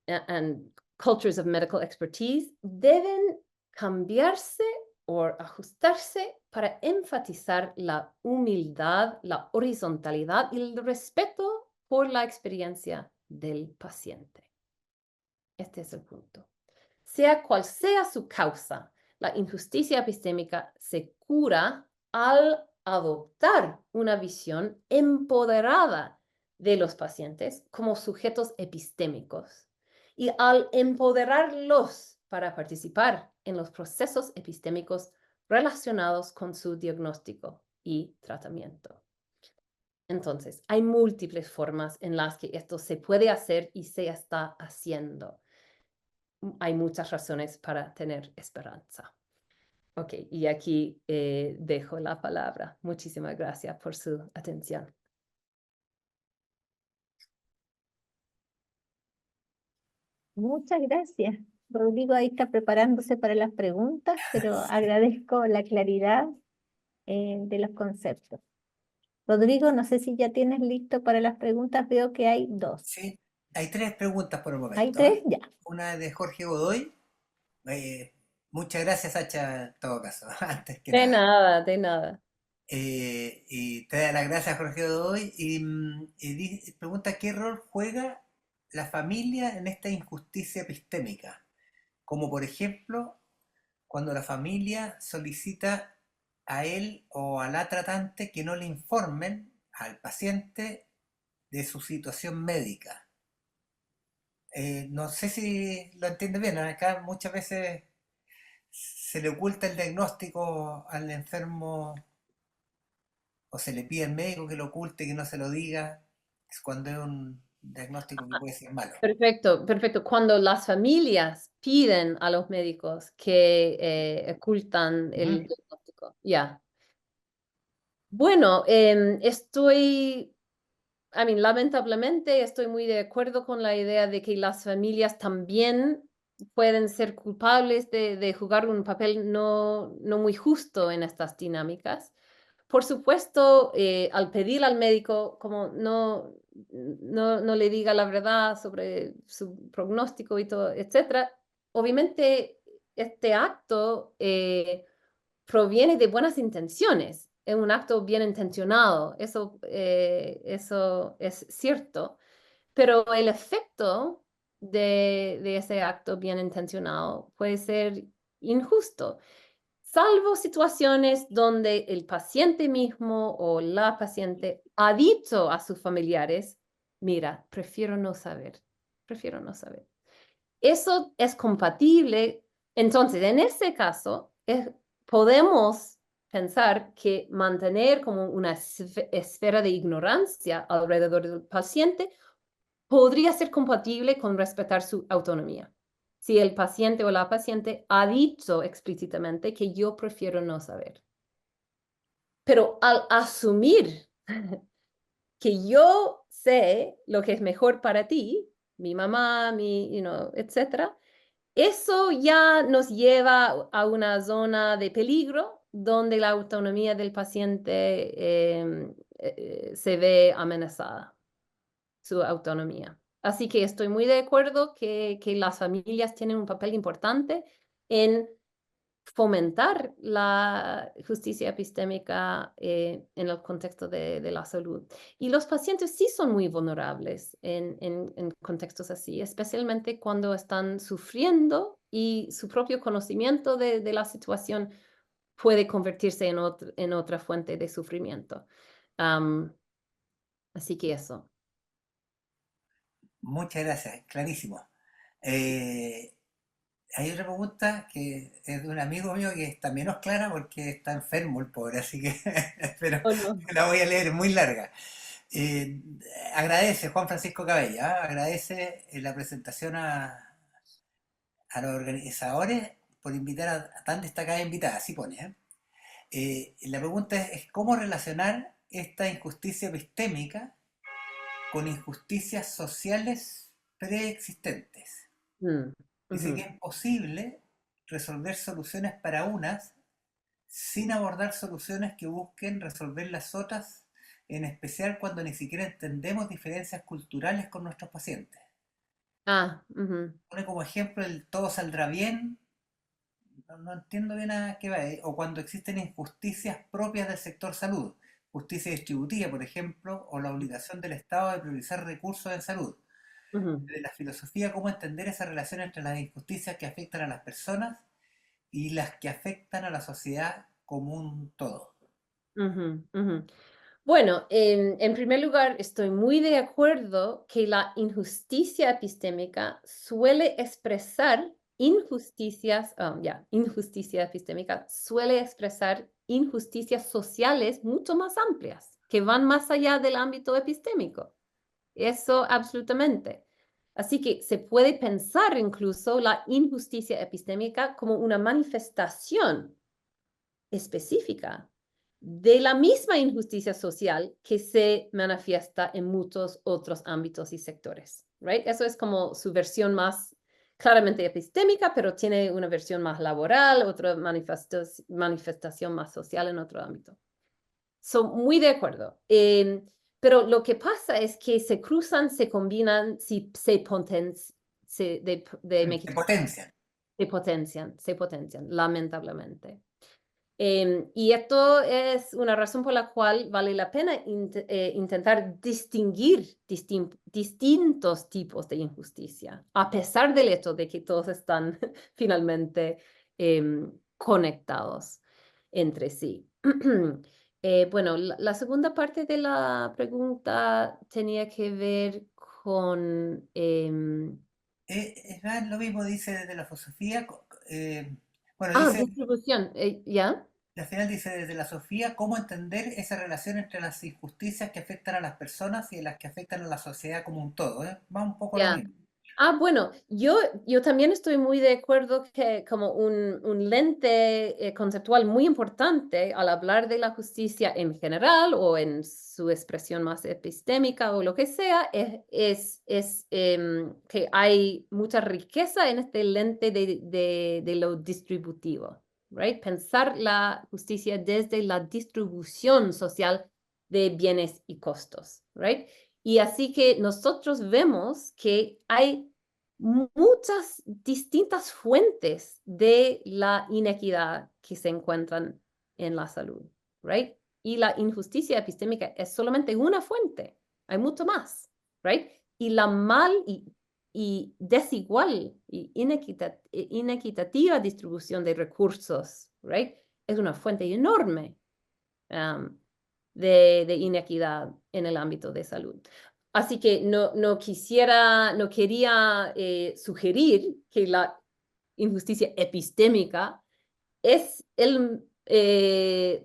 [SPEAKER 3] and cultures of medical expertise deben cambiarse o ajustarse para enfatizar la humildad, la horizontalidad y el respeto por la experiencia del paciente. Este es el punto. Sea cual sea su causa, la injusticia epistémica se cura al adoptar una visión empoderada de los pacientes como sujetos epistémicos y al empoderarlos para participar en los procesos epistémicos relacionados con su diagnóstico y tratamiento. Entonces, hay múltiples formas en las que esto se puede hacer y se está haciendo. Hay muchas razones para tener esperanza. Ok, y aquí dejo la palabra. Muchísimas gracias por su atención.
[SPEAKER 4] Muchas gracias. Rodrigo ahí está preparándose para las preguntas, pero agradezco la claridad de los conceptos. Rodrigo, no sé si ya tienes listo para las preguntas. Veo que hay dos.
[SPEAKER 1] Sí, hay tres preguntas por el momento.
[SPEAKER 4] ¿Hay tres? Ya.
[SPEAKER 1] Una de Jorge Godoy. Muchas gracias, Sacha, en todo caso, antes que
[SPEAKER 3] De
[SPEAKER 1] nada.
[SPEAKER 3] nada, de nada.
[SPEAKER 1] Y te da las gracias, Jorge Godoy. Pregunta qué rol juega la familia en esta injusticia epistémica. Como por ejemplo, cuando la familia solicita a él o a la tratante que no le informen al paciente de su situación médica. No sé si lo entiende bien, acá muchas veces se le oculta el diagnóstico al enfermo o se le pide al médico que lo oculte, que no se lo diga, es cuando es un diagnóstico que puede ser malo.
[SPEAKER 3] Perfecto, perfecto. Cuando las familias piden a los médicos que ocultan el diagnóstico. Ya. Bueno, lamentablemente estoy muy de acuerdo con la idea de que las familias también pueden ser culpables de jugar un papel no muy justo en estas dinámicas. Por supuesto, al pedir al médico como no le diga la verdad sobre su pronóstico y todo, etcétera, obviamente este acto proviene de buenas intenciones, es un acto bien intencionado, eso es cierto, pero el efecto de ese acto bien intencionado puede ser injusto, salvo situaciones donde el paciente mismo o la paciente ha dicho a sus familiares, mira, prefiero no saber. Eso es compatible. Entonces, en ese caso, podemos pensar que mantener como una esfera de ignorancia alrededor del paciente podría ser compatible con respetar su autonomía. Si el paciente o la paciente ha dicho explícitamente que yo prefiero no saber. Pero al asumir que yo sé lo que es mejor para ti, mi mamá, etcétera, eso ya nos lleva a una zona de peligro donde la autonomía del paciente se ve amenazada, su autonomía. Así que estoy muy de acuerdo que las familias tienen un papel importante en fomentar la justicia epistémica en el contexto de la salud. Y los pacientes sí son muy vulnerables en contextos así, especialmente cuando están sufriendo y su propio conocimiento de la situación puede convertirse en otra fuente de sufrimiento. Así que eso.
[SPEAKER 1] Muchas gracias, clarísimo. Eh, Hay otra pregunta que es de un amigo mío que está menos clara porque está enfermo el pobre, así que pero
[SPEAKER 3] Oh, no.
[SPEAKER 1] la voy a leer, es muy larga. Eh, Agradece Juan Francisco Cabella, agradece la presentación a los organizadores por invitar a tan destacada invitada, así pone. La pregunta es cómo relacionar esta injusticia epistémica con injusticias sociales preexistentes.
[SPEAKER 3] Mm,
[SPEAKER 1] Dice que
[SPEAKER 3] ujú.
[SPEAKER 1] es posible resolver soluciones para unas sin abordar soluciones que busquen resolver las otras, en especial cuando ni siquiera entendemos diferencias culturales con nuestros pacientes.
[SPEAKER 3] Ujú.
[SPEAKER 1] Pone como ejemplo el todo saldrá bien, no entiendo bien a qué va, o cuando existen injusticias propias del sector salud, justicia distributiva, por ejemplo, o la obligación del Estado de priorizar recursos en salud.
[SPEAKER 3] Ujú.
[SPEAKER 1] De la filosofía, cómo entender esa relación entre las injusticias que afectan a las personas y las que afectan a la sociedad como un todo.
[SPEAKER 3] Ujú, ujú. Bueno, en primer lugar, estoy muy de acuerdo que la injusticia epistémica suele expresar injusticia epistémica suele expresar injusticias sociales mucho más amplias, que van más allá del ámbito epistémico. Eso absolutamente. Así que se puede pensar incluso la injusticia epistémica como una manifestación específica de la misma injusticia social que se manifiesta en muchos otros ámbitos y sectores, right? Eso es como su versión más claramente epistémica, pero tiene una versión más laboral, otra manifestación más social en otro ámbito. Son muy de acuerdo. Pero lo que pasa es que se cruzan, se combinan, se potencian, se potencian, lamentablemente. Y esto es una razón por la cual vale la pena intentar distinguir distintos tipos de injusticia, a pesar del hecho de que todos están finalmente conectados entre sí. Bueno, la segunda parte de la pregunta tenía que ver con...
[SPEAKER 1] Es lo mismo, dice desde la filosofía, bueno, dice,
[SPEAKER 3] distribución, ¿ya?
[SPEAKER 1] al final dice desde la Sofía, cómo entender esa relación entre las injusticias que afectan a las personas y las que afectan a la sociedad como un todo, ¿eh? Va un poco a lo
[SPEAKER 3] Ya.
[SPEAKER 1] mismo.
[SPEAKER 3] Bueno, yo también estoy muy de acuerdo que como un lente conceptual muy importante al hablar de la justicia en general o en su expresión más epistémica o lo que sea, es que hay mucha riqueza en este lente de lo distributivo, right? Pensar la justicia desde la distribución social de bienes y costos, right? Y así que nosotros vemos que hay muchas distintas fuentes de la inequidad que se encuentran en la salud, right? Y la injusticia epistémica es solamente una fuente, hay mucho más, right? Y la y desigual y inequitativa distribución de recursos, right? Es una fuente enorme de inequidad en el ámbito de salud. Así que no quería sugerir que la injusticia epistémica es el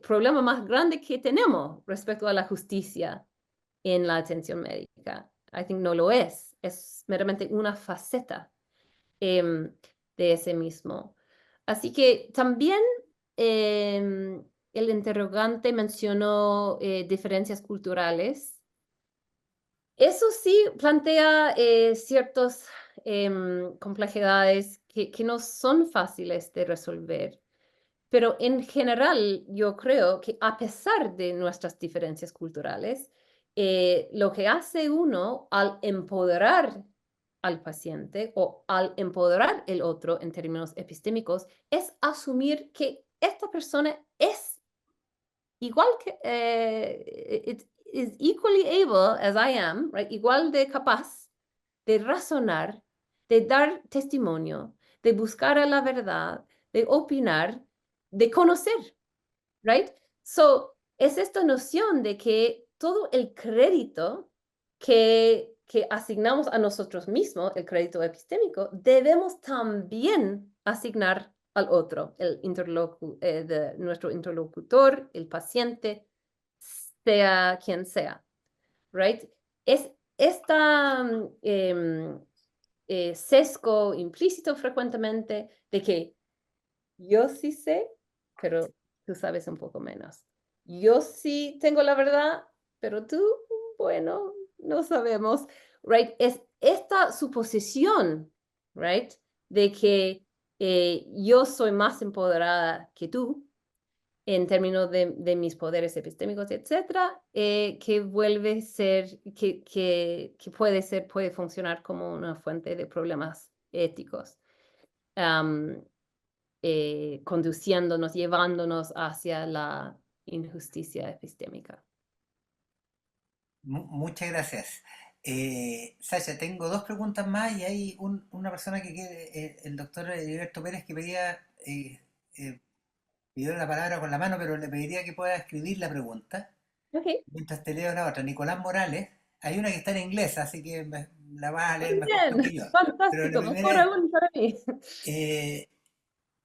[SPEAKER 3] problema más grande que tenemos respecto a la justicia en la atención médica. I think no lo es meramente una faceta de ese mismo. Así que también el interrogante mencionó diferencias culturales. Eso sí plantea ciertas complejidades que no son fáciles de resolver. Pero en general, yo creo que a pesar de nuestras diferencias culturales, lo que hace uno al empoderar al paciente o al empoderar el otro en términos epistémicos es asumir que esta persona es igual que, it is equally able as I am, right? Igual de capaz de razonar, de dar testimonio, de buscar a la verdad, de opinar, de conocer, right? So, es esta noción de que todo el crédito que asignamos a nosotros mismos, el crédito epistémico, debemos también asignar al otro, nuestro interlocutor, el paciente, sea quien sea, right? Es esta sesgo implícito frecuentemente de que yo sí sé, pero tú sabes un poco menos. Yo sí tengo la verdad, pero tú, bueno, no sabemos, right? Es esta suposición, right, de que yo soy más empoderada que tú en términos de mis poderes epistémicos, etcétera, que vuelve a ser, que puede funcionar como una fuente de problemas éticos. Conduciéndonos, llevándonos hacia la injusticia epistémica.
[SPEAKER 1] Muchas gracias. Sasha, tengo dos preguntas más y hay una persona que quiere, el doctor Heriberto Pérez, que pidió la palabra con la mano, pero le pediría que pueda escribir la pregunta.
[SPEAKER 3] Okay.
[SPEAKER 1] Mientras te leo la otra, Nicolás Morales, hay una que está en inglés, así que la vas a leer
[SPEAKER 3] Muy
[SPEAKER 1] mejor tú que
[SPEAKER 3] bien,
[SPEAKER 1] yo. Pero la
[SPEAKER 3] fantástico,
[SPEAKER 1] primera
[SPEAKER 3] mejor aún para mí.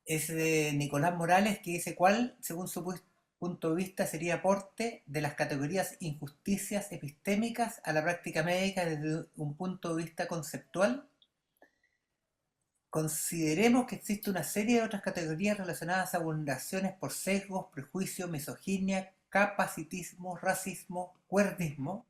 [SPEAKER 1] es de Nicolás Morales, que dice: ¿cuál, según su punto de vista, sería aporte de las categorías injusticias epistémicas a la práctica médica desde un punto de vista conceptual? Consideremos que existe una serie de otras categorías relacionadas a vulneraciones por sesgos, prejuicios, misoginia, capacitismo, racismo, cuerdismo,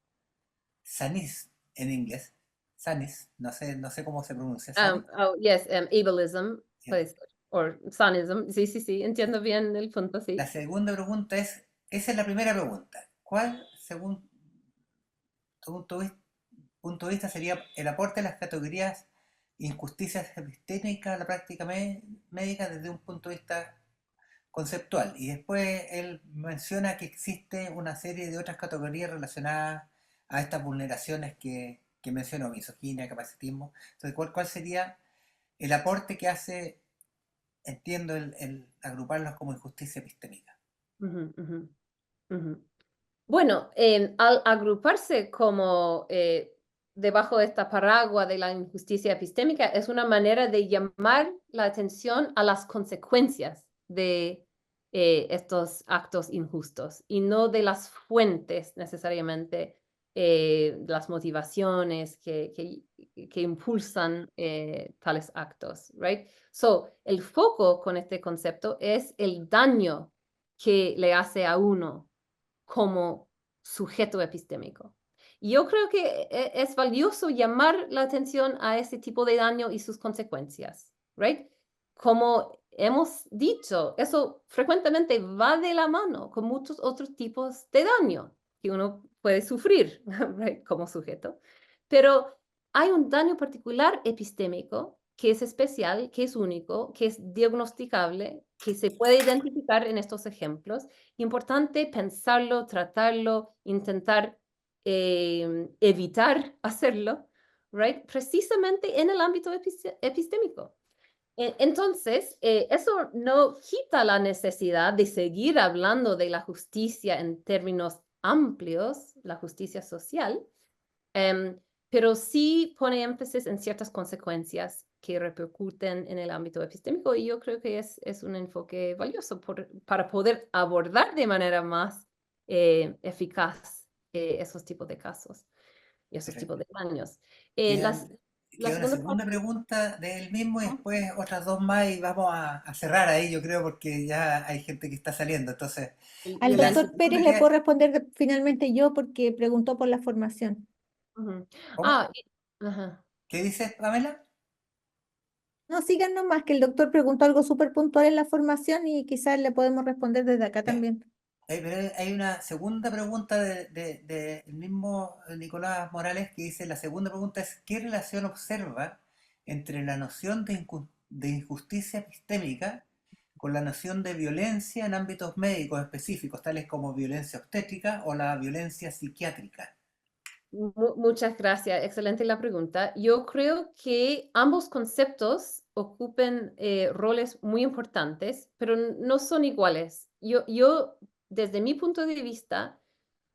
[SPEAKER 1] sanis en inglés, sanis, no sé cómo se pronuncia, sanis.
[SPEAKER 3] Yes, ableism,
[SPEAKER 1] Yeah.
[SPEAKER 3] pues, o sanism, sí, entiendo bien el punto,
[SPEAKER 1] La
[SPEAKER 3] sí.
[SPEAKER 1] segunda pregunta esa es la primera pregunta. ¿Cuál, según tu punto de vista, sería el aporte de las categorías injusticias epistémicas a la práctica médica desde un punto de vista conceptual? Y después él menciona que existe una serie de otras categorías relacionadas a estas vulneraciones que mencionó: misoginia, capacitismo. Entonces, ¿cuál sería el aporte que hace, entiendo, el agruparlos como injusticia epistémica?
[SPEAKER 3] Ujú, ujú, ujú. Bueno, al agruparse como debajo de esta paraguas de la injusticia epistémica, es una manera de llamar la atención a las consecuencias de estos actos injustos y no de las fuentes necesariamente, las motivaciones que impulsan tales actos, right? So, el foco con este concepto es el daño que le hace a uno como sujeto epistémico. Y yo creo que es valioso llamar la atención a ese tipo de daño y sus consecuencias, right? Como hemos dicho, eso frecuentemente va de la mano con muchos otros tipos de daño que uno puede sufrir, right, como sujeto. Pero hay un daño particular epistémico que es especial, que es único, que es diagnosticable, que se puede identificar en estos ejemplos. Importante pensarlo, tratarlo, intentar evitar hacerlo, right? Precisamente en el ámbito epistémico. Entonces, eso no quita la necesidad de seguir hablando de la justicia en términos amplios, la justicia social, pero sí pone énfasis en ciertas consecuencias que repercuten en el ámbito epistémico, y yo creo que es un enfoque valioso para poder abordar de manera más eficaz esos tipos de casos y esos tipos de daños. La
[SPEAKER 1] Queda una
[SPEAKER 3] segunda
[SPEAKER 1] segunda
[SPEAKER 3] parte.
[SPEAKER 1] pregunta del mismo y después otras dos más y vamos a cerrar ahí, yo creo, porque ya hay gente que está saliendo. Entonces,
[SPEAKER 4] Al
[SPEAKER 1] la
[SPEAKER 4] doctor
[SPEAKER 1] segunda
[SPEAKER 4] Pérez le puedo responder finalmente yo porque preguntó por la formación.
[SPEAKER 3] Ujú.
[SPEAKER 1] ¿cómo?
[SPEAKER 3] Ajá.
[SPEAKER 1] ¿Qué dices, Pamela?
[SPEAKER 4] No, sigan nomás, que el doctor preguntó algo súper puntual en la formación y quizás le podemos responder desde acá
[SPEAKER 1] Ya.
[SPEAKER 4] también.
[SPEAKER 1] Pero hay una segunda pregunta del mismo Nicolás Morales que dice, la segunda pregunta es, ¿qué relación observa entre la noción de injusticia epistémica con la noción de violencia en ámbitos médicos específicos, tales como violencia obstétrica o la violencia psiquiátrica?
[SPEAKER 3] Muchas gracias, excelente la pregunta. Yo creo que ambos conceptos ocupan roles muy importantes, pero no son iguales. Desde mi punto de vista,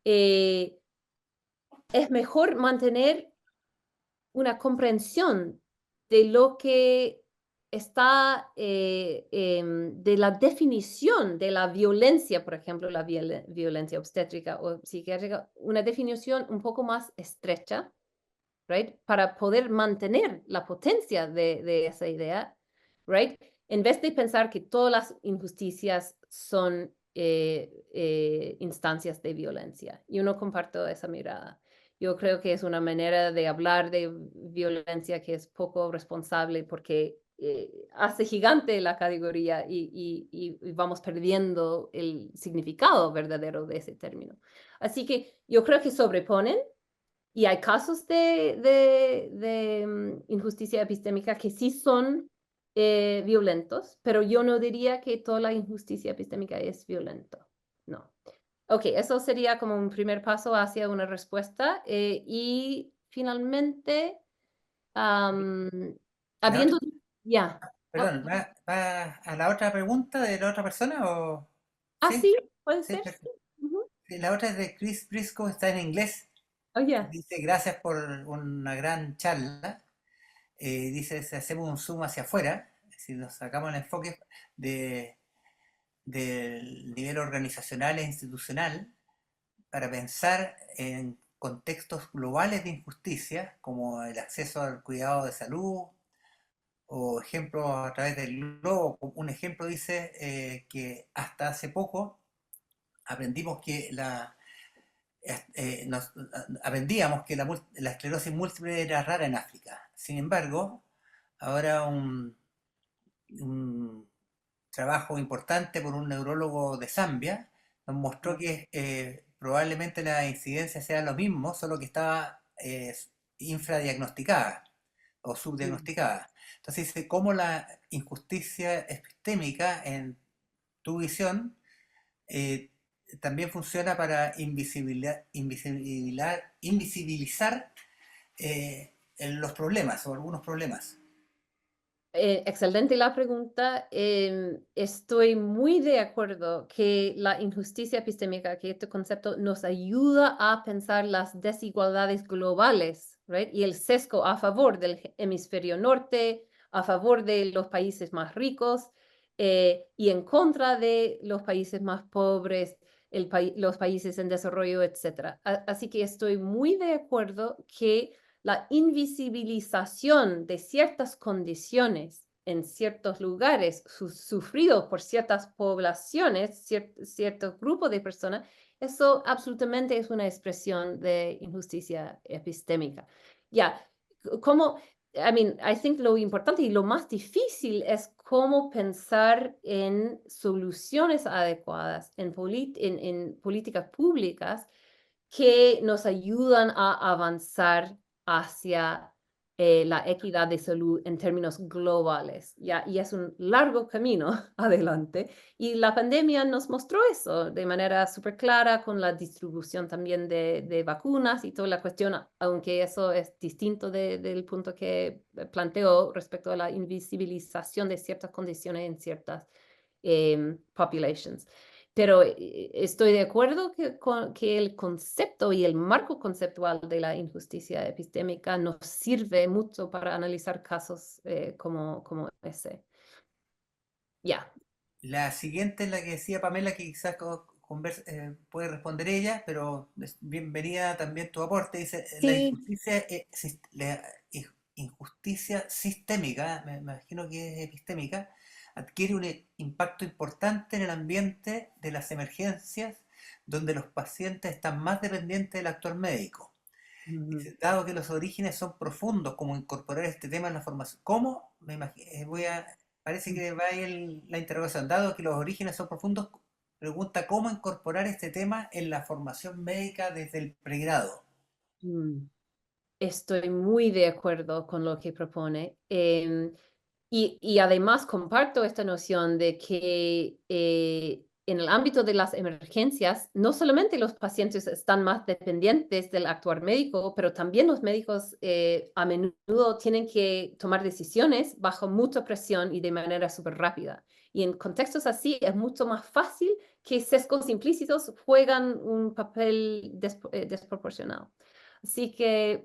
[SPEAKER 3] eh, es mejor mantener una comprensión de lo que está, de la definición de la violencia, por ejemplo, la violencia obstétrica o psiquiátrica, una definición un poco más estrecha, right? Para poder mantener la potencia de esa idea, right? En vez de pensar que todas las injusticias son instancias de violencia. Yo no comparto esa mirada. Yo creo que es una manera de hablar de violencia que es poco responsable porque hace gigante la categoría y vamos perdiendo el significado verdadero de ese término. Así que yo creo que sobreponen y hay casos de injusticia epistémica que sí son violentos, pero yo no diría que toda la injusticia epistémica es violenta. No. Ok, eso sería como un primer paso hacia una respuesta. Y finalmente,
[SPEAKER 1] La otra,
[SPEAKER 3] habiendo... Ya.
[SPEAKER 1] perdón, ¿va a la otra pregunta de la otra persona o...? ¿Sí?
[SPEAKER 3] Sí, puede
[SPEAKER 1] Sí,
[SPEAKER 3] ser.
[SPEAKER 1] perfecto.
[SPEAKER 3] Sí. Ujú.
[SPEAKER 1] Sí, la otra es de Chris Briscoe, está en inglés.
[SPEAKER 3] Oh, ya.
[SPEAKER 1] Dice, gracias por una gran charla. Dice, si hacemos un zoom hacia afuera, si nos sacamos el enfoque de, del nivel organizacional e institucional para pensar en contextos globales de injusticia, como el acceso al cuidado de salud, o ejemplos a través del globo. Un ejemplo dice que hasta hace poco aprendimos que aprendíamos que la esclerosis múltiple era rara en África. Sin embargo, ahora un trabajo importante por un neurólogo de Zambia nos mostró que probablemente la incidencia sea lo mismo, solo que estaba infradiagnosticada o subdiagnosticada. Entonces dice, ¿cómo la injusticia epistémica, en tu visión, eh, también funciona para invisibilizar los problemas o algunos problemas?
[SPEAKER 3] Excelente la pregunta. Estoy muy de acuerdo que la injusticia epistémica, que este concepto nos ayuda a pensar las desigualdades globales, right? Y el sesgo a favor del hemisferio norte, a favor de los países más ricos y en contra de los países más pobres, los países en desarrollo, etc. Así que estoy muy de acuerdo que la invisibilización de ciertas condiciones en ciertos lugares sufridos por ciertas poblaciones, cierto grupo de personas, eso absolutamente es una expresión de injusticia epistémica. Ya, como, I think lo importante y lo más difícil es cómo pensar en soluciones adecuadas, en políticas públicas que nos ayudan a avanzar hacia la equidad de salud en términos globales, ¿ya? Y es un largo camino adelante. Y la pandemia nos mostró eso de manera súper clara con la distribución también de vacunas y toda la cuestión, aunque eso es distinto del punto que planteó respecto a la invisibilización de ciertas condiciones en ciertas populations. Pero estoy de acuerdo que el concepto y el marco conceptual de la injusticia epistémica nos sirve mucho para analizar casos como ese. Ya.
[SPEAKER 1] La siguiente es la que decía Pamela, que quizás puede responder ella, pero bienvenida también tu aporte. Dice, la
[SPEAKER 4] Sí,
[SPEAKER 1] injusticia, injusticia sistémica, me imagino que es epistémica, adquiere un impacto importante en el ambiente de las emergencias, donde los pacientes están más dependientes del actor médico. Dice, dado que los orígenes son profundos, ¿cómo incorporar este tema en la formación? ¿Cómo? Parece que va ahí la interrogación. Dado que los orígenes son profundos, pregunta cómo incorporar este tema en la formación médica desde el pregrado.
[SPEAKER 3] Mm. Estoy muy de acuerdo con lo que propone. Y además comparto esta noción de que en el ámbito de las emergencias, no solamente los pacientes están más dependientes del actuar médico, pero también los médicos a menudo tienen que tomar decisiones bajo mucha presión y de manera súper rápida. Y en contextos así es mucho más fácil que sesgos implícitos juegan un papel desproporcionado. Así que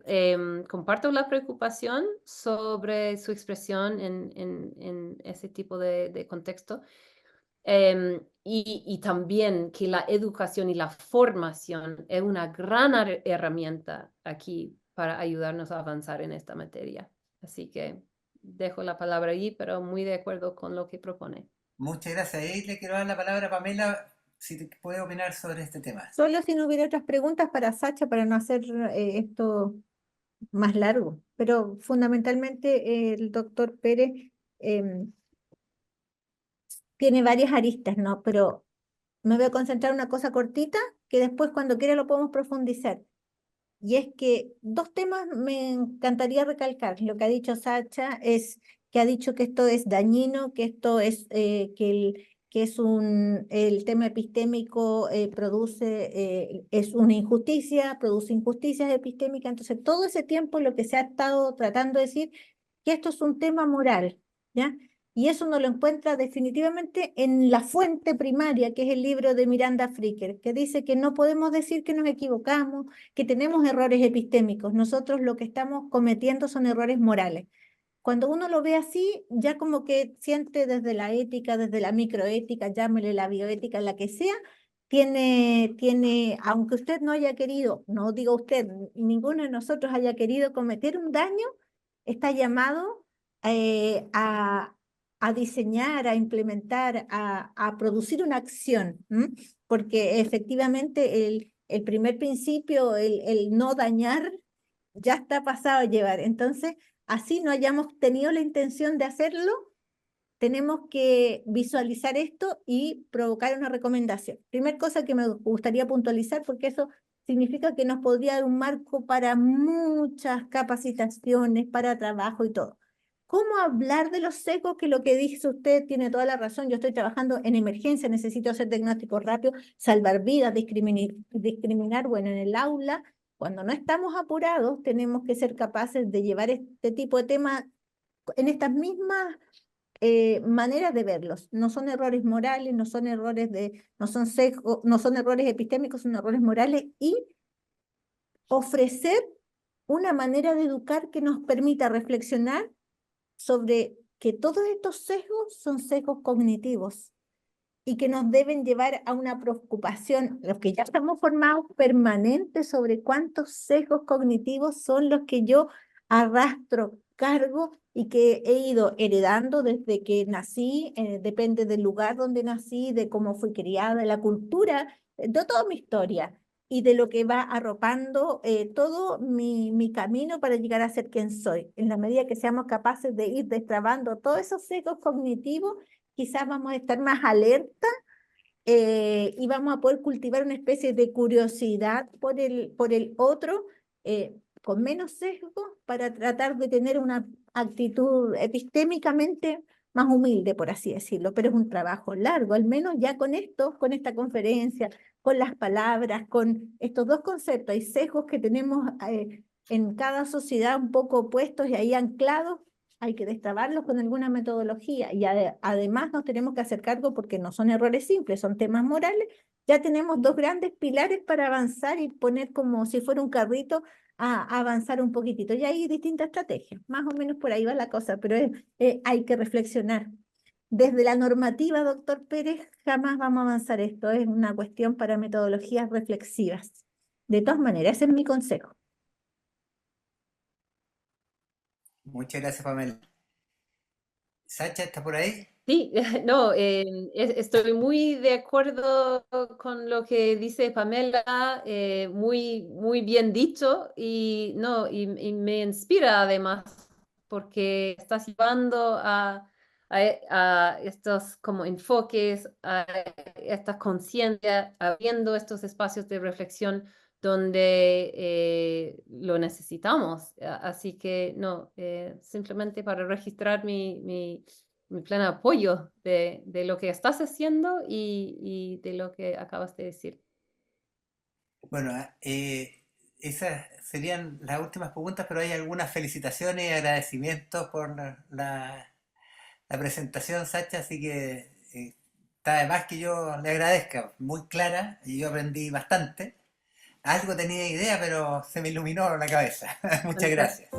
[SPEAKER 3] comparto la preocupación sobre su expresión en ese tipo de contexto. Y también que la educación y la formación es una gran herramienta aquí para ayudarnos a avanzar en esta materia. Así que dejo la palabra ahí, pero muy de acuerdo con lo que propone.
[SPEAKER 1] Muchas gracias. Ahí le quiero dar la palabra a Pamela, si te puede opinar sobre este tema.
[SPEAKER 4] solo si no hubiera otras preguntas para Sacha para no hacer esto más largo, pero fundamentalmente el doctor Pérez em, tiene varias aristas, ¿no? Pero me voy a concentrar en una cosa cortita que después cuando quiera lo podemos profundizar. Y es que dos temas me encantaría recalcar. Lo que ha dicho Sacha es que ha dicho que esto es dañino, que esto es que es el tema epistémico es una injusticia, produce injusticias epistémicas. Entonces, todo ese tiempo lo que se ha estado tratando de decir que esto es un tema moral, ¿ya? Y eso uno lo encuentra definitivamente en la fuente primaria, que es el libro de Miranda Fricker, que dice que no podemos decir que nos equivocamos, que tenemos errores epistémicos. Nosotros lo que estamos cometiendo son errores morales. Cuando uno lo ve así, ya como que siente desde la ética, desde la microética, llámele la bioética, la que sea, aunque usted no haya querido, no digo usted, ninguno de nosotros haya querido cometer un daño, está llamado a diseñar, a implementar, a producir una acción, porque efectivamente el primer principio, el no dañar, ya está pasado a llevar. Entonces, así no hayamos tenido la intención de hacerlo, tenemos que visualizar esto y provocar una recomendación. Primera cosa que me gustaría puntualizar, porque eso significa que nos podría dar un marco para muchas capacitaciones, para trabajo y todo. ¿Cómo hablar de los sesgos? Que lo que dice usted tiene toda la razón. Yo estoy trabajando en emergencia, necesito hacer diagnósticos rápidos, salvar vidas, discriminar, bueno, en el aula. Cuando no estamos apurados, tenemos que ser capaces de llevar este tipo de temas en estas mismas maneras de verlos. No son errores morales, no son no son no son errores epistémicos, son errores morales y ofrecer una manera de educar que nos permita reflexionar sobre que todos estos sesgos son sesgos cognitivos y que nos deben llevar a una preocupación, los que ya estamos formados, permanente sobre cuántos sesgos cognitivos son los que yo arrastro, cargo y que he ido heredando desde que nací, depende del lugar donde nací, de cómo fui criada, de la cultura, de toda mi historia y de lo que va arropando todo mi camino para llegar a ser quien soy. En la medida que seamos capaces de ir destrabando todos esos sesgos cognitivos, quizás vamos a estar más alerta y vamos a poder cultivar una especie de curiosidad por el otro, con menos sesgo para tratar de tener una actitud epistémicamente más humilde, por así decirlo, pero es un trabajo largo, al menos ya con esto, con esta conferencia, con las palabras, con estos dos conceptos, hay sesgos que tenemos en cada sociedad un poco opuestos y ahí anclados, hay que destrabarlos con alguna metodología y además nos tenemos que hacer cargo porque no son errores simples, son temas morales. Ya tenemos dos grandes pilares para avanzar y poner como si fuera un carrito a avanzar un poquitito. Y hay distintas estrategias, más o menos por ahí va la cosa, pero hay que reflexionar. Desde la normativa, doctor Pérez, jamás vamos a avanzar esto, es una cuestión para metodologías reflexivas. De todas maneras, ese es mi consejo.
[SPEAKER 1] Muchas gracias, Pamela. Sacha, ¿está por ahí?
[SPEAKER 3] Sí, no, estoy muy de acuerdo con lo que dice Pamela, muy, muy bien dicho y, no, y me inspira además porque estás llevando a estos como enfoques, a estas conciencias, abriendo estos espacios de reflexión donde lo necesitamos. Así que no, simplemente para registrar mi pleno apoyo de lo que estás haciendo y de lo que acabas de decir.
[SPEAKER 1] Bueno, esas serían las últimas preguntas, pero hay algunas felicitaciones y agradecimientos por la presentación, Sacha, así que está de más que yo le agradezca, muy clara, y yo aprendí bastante. Algo tenía idea, pero se me iluminó la cabeza. Muchas
[SPEAKER 3] Fantástico.
[SPEAKER 1] gracias.